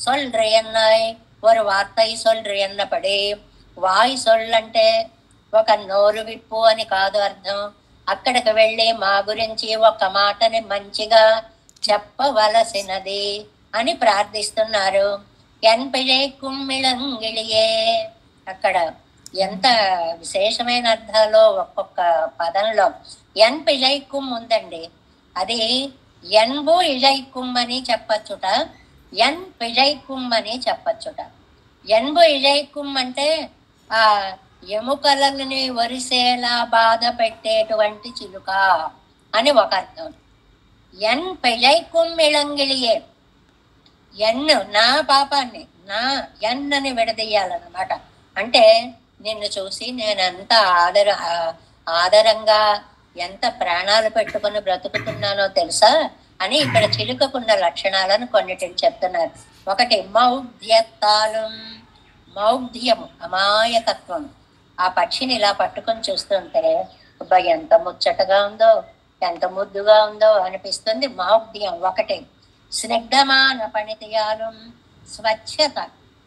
S1: సొల్రి అన్నాయ్, ஒரு వార్తై సొల్రి అన్నపడి, వాయ్ సొల్ అంటే ఒక నోరు విప్పు అని కాదు అర్థం. అక్కడికి వెళ్ళి మా గురించి ఒక మాటని మంచిగా చెప్పవలసినది అని ప్రార్థిస్తున్నారు. ఎన్ పిழை కుమ్మిళంగిళియే, అక్కడ ఎంత విశేషమైన అర్థాలో ఒక్కొక్క పదంలో ఎన్ పిழైకుం ఉందండి. అది ఎన్బు ఇழైకుం అని చెప్పచ్చుట, ఎన్ పిழైకుం అని చెప్పచ్చుట. ఎన్బు ఇழైకుం అంటే ఆ ఎముకలని వరిసేలా బాధ పెట్టేటువంటి చిలుక అని ఒక అర్థం. ఎన్ పిழైకుం ఇళంగిళియే, ఎన్ను నా పాపాన్ని నా ఎన్నని విడదీయాలన్నమాట. అంటే నిన్ను చూసి నేను ఎంత ఆదరంగా ఎంత ప్రాణాలు పెట్టుకుని బ్రతుకుతున్నానో తెలుసా అని ఇక్కడ చిలుకకున్న లక్షణాలను కొన్నిటిని చెప్తున్నారు. ఒకటి మౌఢ్యత్తాలు, మౌఢ్యము అమాయకత్వం. ఆ పక్షిని ఇలా పట్టుకొని చూస్తుంటే అబ్బాయి ఎంత ముచ్చటగా ఉందో, ఎంత ముద్దుగా ఉందో అనిపిస్తుంది. మౌగ్ధ్యం ఒకటి, స్నిగ్ధమాన పణితియాలు, స్వచ్ఛత.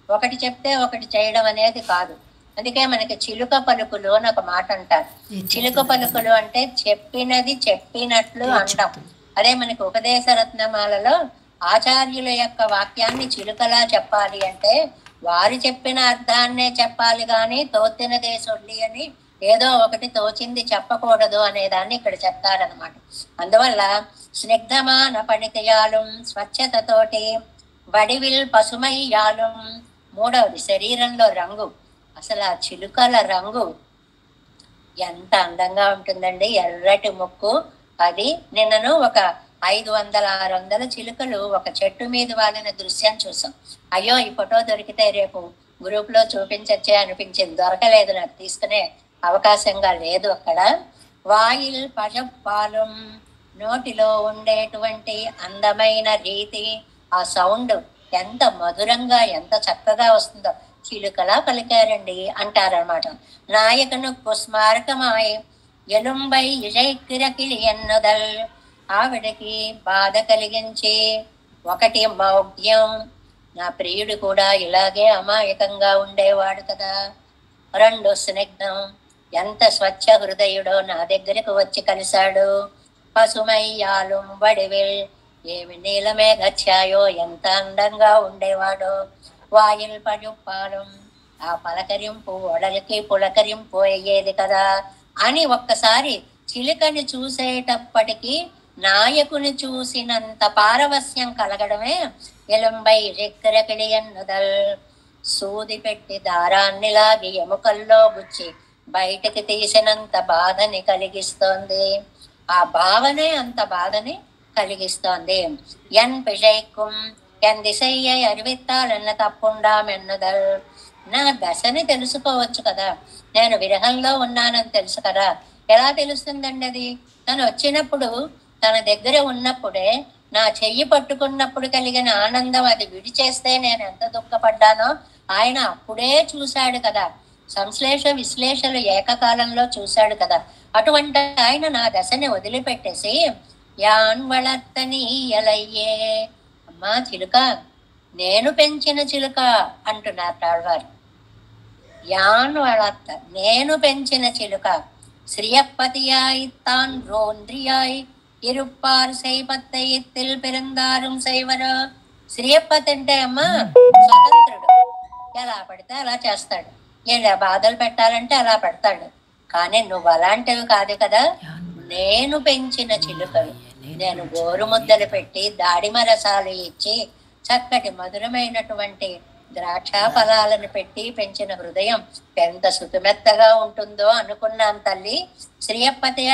S1: ఒకటి చెప్తే ఒకటి చేయడం అనేది కాదు. అందుకే మనకి చిలుక పలుకులు అని ఒక మాట అంటారు. చిలుక పలుకులు అంటే చెప్పినది చెప్పినట్లు అంటాం. అదే మనకి ఉపదేశ రత్నమాలలో ఆచార్యుల యొక్క వాక్యాన్ని చిలుకలా చెప్పాలి అంటే వారు చెప్పిన అర్థాన్నే చెప్పాలి, కానీ తోచినదే సొల్లి అని ఏదో ఒకటి తోచింది చెప్పకూడదు అనేదాన్ని ఇక్కడ చెప్తారనమాట. అందువల్ల స్నిగ్ధమాన పణితియాలు, స్వచ్ఛతతోటి, వడివిల్ పసుమయ్యాలు. మూడవది శరీరంలో రంగు. అసలు ఆ చిలుకల రంగు ఎంత అందంగా ఉంటుందండి. ఎర్రటి ముక్కు. అది నిన్నను ఒక 500-600 చిలుకలు ఒక చెట్టు మీద వాలిన దృశ్యం చూసాం. అయ్యో ఈ ఫోటో దొరికితే రేపు గ్రూప్ లో చూపించచ్చే అనిపించింది. దొరకలేదు, నాకు తీసుకునే అవకాశంగా లేదు అక్కడ. వాయిల్ పజపాలు, నోటిలో ఉండేటువంటి అందమైన రీతి, ఆ సౌండ్ ఎంత మధురంగా ఎంత చక్కగా వస్తుందో. చిలుకలా పలికారండి అంటారనమాట. నాయకును కుస్మారకమాయ్ ఎలుంబై ఇజైకిరకిలి ఎన్నుదల్. ఆవిడకి బాధ కలిగించి ఒకటి మౌగ్ధ్యం, నా ప్రియుడు కూడా ఇలాగే అమాయకంగా ఉండేవాడు కదా. 2 స్నిగ్ధం, ఎంత స్వచ్ఛ హృదయుడో, నా దగ్గరకు వచ్చి కలిశాడు. పసుమయ్యాలు వడివిల్, ఏమి నీలమేఘఛాయో, ఎంత అందంగా ఉండేవాడో. వాయిల్ పజుప్పాలు, ఆ పలకరింపు ఒడలికి పులకరింపు అయ్యేది కదా అని ఒక్కసారి చిలుకని చూసేటప్పటికీ నాయకుని చూసినంత పారవస్యం కలగడమే ఎలంబై రెక్కరకిడి ఎన్నుదల్. సూది పెట్టి దారాన్ని లాగి ఎముకల్లో గుచ్చి బయటికి తీసినంత బాధని కలిగిస్తోంది. ఆ భావనే అంత బాధని కలిగిస్తోంది. ఎన్ పిషైక్కుం ఎన్ దిశయ్య అరివిత్తాలన్న తప్పుండా మెన్నుదల్. నా దశని తెలుసుకోవచ్చు కదా, నేను విరహంలో ఉన్నానని తెలుసు కదా. ఎలా తెలుస్తుందండి అది? తను వచ్చినప్పుడు, తన దగ్గర ఉన్నప్పుడే, నా చెయ్యి పట్టుకున్నప్పుడు కలిగిన ఆనందం, అది విడిచేస్తే నేను ఎంత దుఃఖపడ్డానో ఆయన అప్పుడే చూశాడు కదా. సంశ్లేష విశ్లేషలు ఏకకాలంలో చూశాడు కదా. అటువంటి ఆయన నా దశని వదిలిపెట్టేసి యాన్ వళర్తనీయలయ్యే, అమ్మా చిలుక, నేను పెంచిన చిలుక అంటున్నారు తాళ్వారు. యాన్ వళర్త, నేను పెంచిన చిలుక. శ్రియపతియాయి తాన్ రోంద్రియాయి ఇరుప్పారు సైపత్తై ఎత్తిల్ పెరందారం సైవరు. శ్రియపతి అంటే అమ్మా స్వతంత్రుడు, ఎలా పడితే అలా చేస్తాడు, ఎలా బాధలు పెట్టాలంటే అలా పెడతాడు. కానీ నువ్వు అలాంటివి కాదు కదా, నేను పెంచిన చిలుకలు. నేను గోరు ముద్దలు పెట్టి దాడిమ రసాలు ఇచ్చి చక్కటి మధురమైనటువంటి ద్రాక్ష ఫలాలను పెట్టి పెంచిన హృదయం ఎంత సుతుమెత్తగా ఉంటుందో అనుకున్నాను తల్లి. శ్రీయప్పతి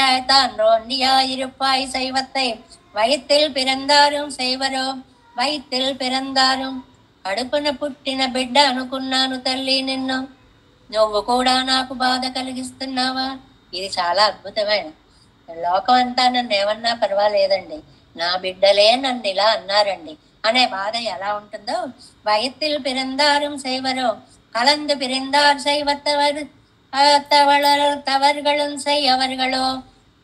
S1: இருப்பாய் சைவத்தை వైత్తిల్ పిరందారం సైవరో వైత్తిల్ పిరందారం. కడుపున పుట్టిన బిడ్డ అనుకున్నాను తల్లి నిన్ను, నువ్వు కూడా నాకు బాధ కలిగిస్తున్నావా? ఇది చాలా అద్భుతమైన. లోకం అంతా నన్ను ఏమన్నా పర్వాలేదండి, నా బిడ్డలే నన్ను ఇలా అన్నారండి అనే బాధ ఎలా ఉంటుందో. వయత్తిల్ పిరందారం సైవరో కలందు పిరిందార్ సైవత్తవరు తవర్గళం సై అవర్గళో.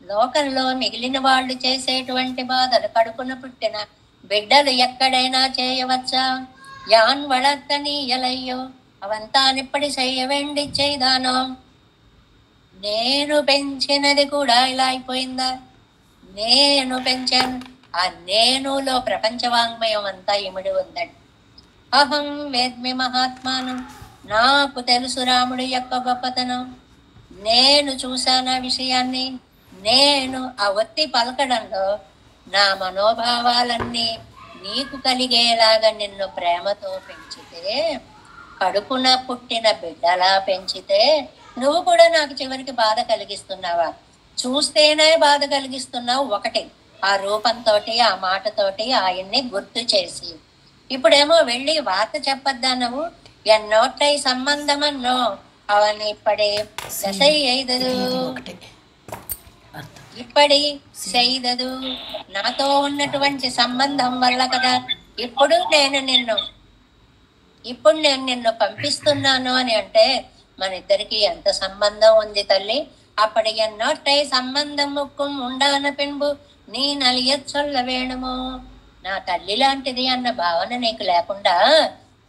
S1: లోకంలో మిగిలిన వాళ్ళు చేసేటువంటి బాధలు కడుపున పుట్టిన బిడ్డలు ఎక్కడైనా చేయవచ్చా? యాన్ వళర్తనీయలయ్యో, అవంతానిప్పటి చెయ్యవేండి చేయదానో. నేను పెంచినది కూడా ఇలా అయిపోయిందా? నేను పెంచాను. ఆ నేనులో ప్రపంచ వాంగ్మయం అంతా ఇమిడి ఉందండి. అహం వేద్మి మహాత్మానం, నాకు తెలుసు రాముడి యొక్క గొప్పతనం. నేను చూశాను ఆ విషయాన్ని. నేను ఆ ఒత్తి పలకడంలో నా మనోభావాలన్నీ నీకు కలిగేలాగా నిన్ను ప్రేమతో పెంచితే, కడుపున పుట్టిన బిడ్డలా పెంచితే నువ్వు కూడా నాకు చివరికి బాధ కలిగిస్తున్నావా? చూస్తేనే బాధ కలిగిస్తున్నావు. ఒకటి ఆ రూపంతో, ఆ మాటతోటి ఆయన్ని గుర్తు చేసి. ఇప్పుడేమో వెళ్ళి వార్త చెప్పద్దా నువ్వు? ఎన్నోటై సంబంధమన్నో అవన్ ఇప్పటి దశై ఎయిదదు, ఇప్పటి చేయదదు. నాతో ఉన్నటువంటి సంబంధం వల్ల కదా ఇప్పుడు నేను నిన్ను పంపిస్తున్నాను అని అంటే, మన ఇద్దరికి ఎంత సంబంధం ఉంది తల్లి. అప్పటి ఎన్నోట్టై సంబంధం ముక్కుం ఉండాన పెంబు నీ నలియ చొల్ల వేణుము. నా తల్లి లాంటిది అన్న భావన నీకు లేకుండా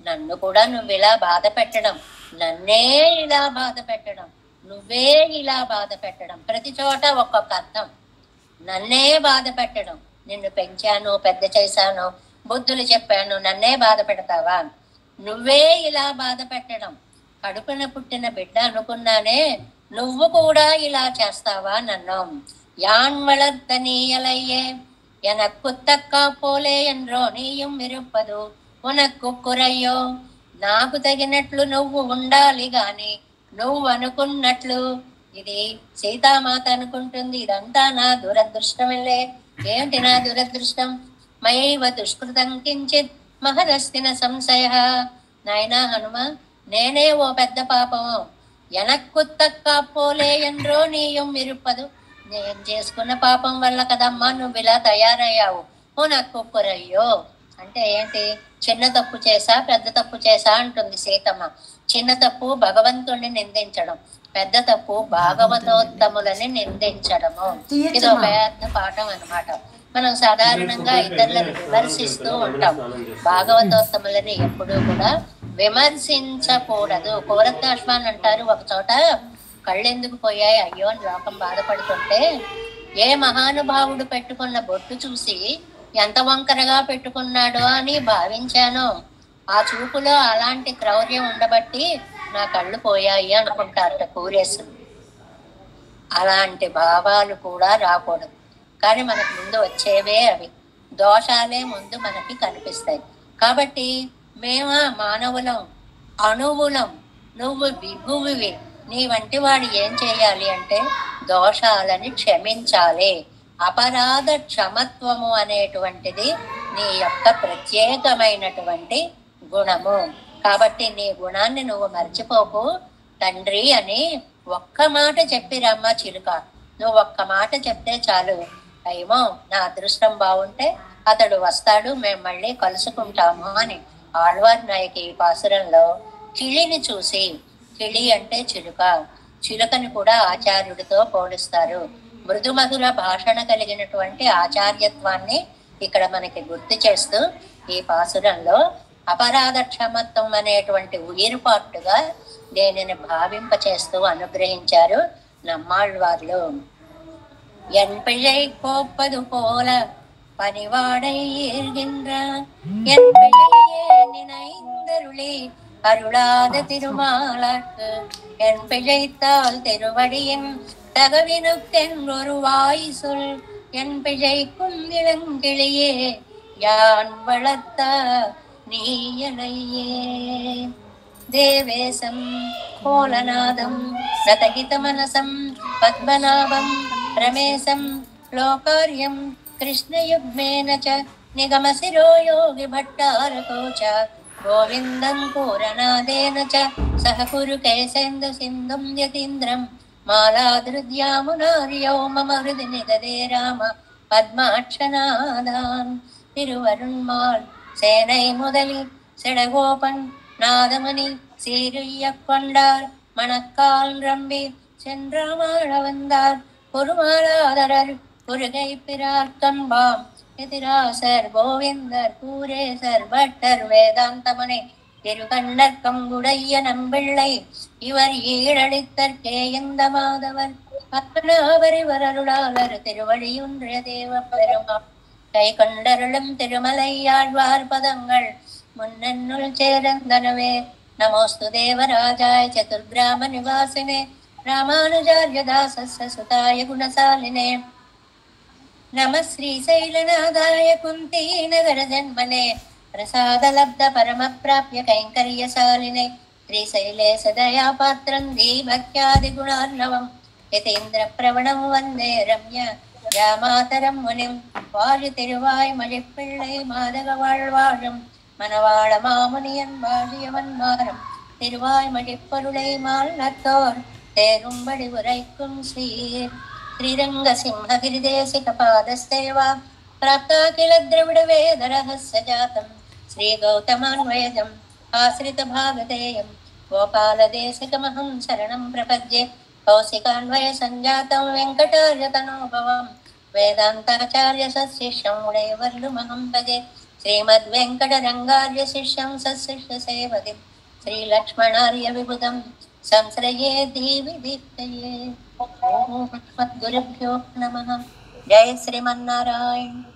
S1: నన్ను కూడా నువ్వు ఇలా బాధ పెట్టడం, నన్నే ఇలా బాధ పెట్టడం, నువ్వే ఇలా బాధ పెట్టడం, ప్రతి చోట ఒక్కొక్క అర్థం. నన్నే బాధ పెట్టడం, నిన్ను పెంచాను, పెద్ద చేశాను, బుద్ధులు చెప్పాను, నన్నే బాధ పెడతావా? నువ్వే ఇలా బాధ పెట్టడం, కడుపున పుట్టిన బిడ్డ అనుకున్నానే, నువ్వు కూడా ఇలా చేస్తావా నన్ను? యాన్ వళర్తనీయలయ్యే ఎనక్కు తక్క పోలే ఎండ్రో నీయం విరుప్పదు ఉనక్కు కురయ్యో. నాకు తగినట్లు నువ్వు ఉండాలి గాని నువ్వు అనుకున్నట్లు. ఇది సీతామాత అనుకుంటుంది, ఇదంతా నా దురదృష్టమేలే. ఏంటి నా దురదృష్టం? మయైవ దుష్కృతం కించిత్ మహదస్తిన సంశయ. నాయనా హనుమ, నేనే ఓ పెద్ద పాపము. ఎనక్కు తక్క పోలే ఎండ్రో నీయం విరుప్పదు. నేను చేసుకున్న పాపం వల్ల కదమ్మా నువ్వు ఇలా తయారయ్యావు. నాకు కురయ్యో అంటే ఏంటి? చిన్న తప్పు చేసా, పెద్ద తప్పు చేసా అంటుంది సీతమ్మ. చిన్న తప్పు భగవంతుణ్ణి నిందించడం, పెద్ద తప్పు భాగవతోత్తములని నిందించడము. ఇది ఒక పెద్ద పాఠం అన్నమాట. మనం సాధారణంగా ఇతరులను విమర్శిస్తూ ఉంటాం. భాగవతోత్తములని ఎప్పుడూ కూడా విమర్శించకూడదు. కోరత్నాశ్వాన్ అంటారు, ఒక చోట కళ్ళెందుకు పోయాయి అయ్యో అని లోకం బాధపడుతుంటే, ఏ మహానుభావుడు పెట్టుకున్న బొట్టు చూసి ఎంత వంకరగా పెట్టుకున్నాడో అని భావించాను. ఆ చూపులో అలాంటి క్రౌర్యం ఉండబట్టి నా కళ్ళు పోయాయి అనుకుంటారట కూరేసు. అలాంటి భావాలు కూడా రాకూడదు. కానీ మనకు ముందు వచ్చేవే అవి, దోషాలే ముందు మనకి కనిపిస్తాయి. కాబట్టి మేమా మానవులం, అణువులం, నువ్వు విభువివి. నీ వంటి వాడు ఏం చేయాలి అంటే దోషాలని క్షమించాలి. అపరాధ క్షమత్వము అనేటువంటిది నీ యొక్క ప్రత్యేకమైనటువంటి గుణము. కాబట్టి నీ గుణాన్ని నువ్వు మర్చిపోకు తండ్రి అని ఒక్క మాట చెప్పిరమ్మ చిలుక. నువ్వు ఒక్క మాట చెప్తే చాలు, ఏమో నా అదృష్టం బాగుంటే అతడు వస్తాడు, మేము మళ్ళీ కలుసుకుంటాము అని. ఆళ్వార్ నాయకి ఈ పాసురంలో కిళిని చూసి, కిళి అంటే చిలుక, చిలుకని కూడా ఆచార్యుడితో పోలుస్తారు. మృదుమధుర భాషణ కలిగినటువంటి ఆచార్యత్వాన్ని ఇక్కడ మనకి గుర్తు చేస్తూ ఈ పాసురంలో అపరాధ క్షమత్వం అనేటువంటి ఉయిరుపాటుగా దేనిని భావింప చేస్తూ అనుగ్రహించారు నమ్మాళ్వార్లు. ఎన్ పిழை కోప్పదు పోల పనివాడై ఈర్గిன்ற ఎన్ పిழையே நினைந்தருளி அருளாத திருமாலாக்கு என் பிழைத்தால் திருவடியின் தகவினுக்கென் ஒரு வாய் சொல் என் பிழைக்கும் இளங்கிளியே யான் வளர்த்த நீயனையே. దేవేశం కోలనాదం నతహిత మనసం పద్మనాభం రమేశం లోకార్యం కృష్ణయుగ్మేన చ నిగమశిరో యోగి భట్టారకో చ గోవిందం పూరనాదేన చ సహ కురు కేశేందు సింధుం యతీంద్రం మాలాధృద్యామునార్యో మమ హృది నిదదే రామ పద్మాక్షనాదాన్. తిరువరుణ్మాల్ சேனை முதலி செடகோபன் நாதமணி சீருய்ய கொண்டார் மணக்கால் ரம்பி சென்றாமாழ வந்தார் குருமாலாதரர் குருகை பிரார் கண்பாம் எதிராசர் கோவிந்தர் கூரேசர் பட்டர் வேதாந்தமனை திருகண்ணர் கங்குடைய நம்பிள்ளை இவர் ஈழளித்தற்கே இந்த மாதவர் பத்மநாபரிவர் அருளாளர் திருவடியுன்றிய தேவ பெருமா கை கொண்டருளும் திருமலையாழ்வார் பதங்கள் முன்னன்னுள் சேரந்தனவே. நமோஸ்து தேவராஜாய சதுர்கிராம நிவாசினே ராமானுஜார்ய தாசஸ்ய சுதாய குணசாலினே. நம ஸ்ரீசைலநாதாய குந்தி நகர ஜன்மனே பிரசாதலப்த பரமப்ராப்ய கைங்கர்யசாலினே. ஸ்ரீசைலே சதயா பாத்திரம் தீபக்யாதி குணார்ணவம் யதீந்திர பிரவணம் வந்தே ரம்ய ராமாதரம் முனிம். வாழி திருவாய் மழிப்பிள்ளை மாதக வாழ்வாழும் மணவாள மாமுனியன் வாழியவன் மாறம் திருவாய் மழிப்பொருளை மால்நத்தோர் தேரும்படி உரைக்கும் ஸ்ரீர் ஸ்ரீரங்க சிம்ஹகிரிதேசிக பாதஸ்தேவா பிராப்தா கில திரவிட வேத ரஹஸ்ய ஜாதம் ஸ்ரீ கௌதமான்வயஜம் ஆசிரித பாகதேயம் गोपालदेशिकमहं शरणं प्रपद्ये कौशिकान्वय सञ्जातं वेङ्कटार्यतनोभवं वेदान्ताचार्य सशिष्यं मुनेवर्लुमहं भजे श्रीमद्वेङ्कटरङ्गार्य शिष्यं सशिष्यसेवतिं श्रीलक्ष्मणार्य विबुधं संश्रये धीविदीप्तये। ॐ अस्मद्गुरुभ्यो नमः। जय श्रीमन्नारायण।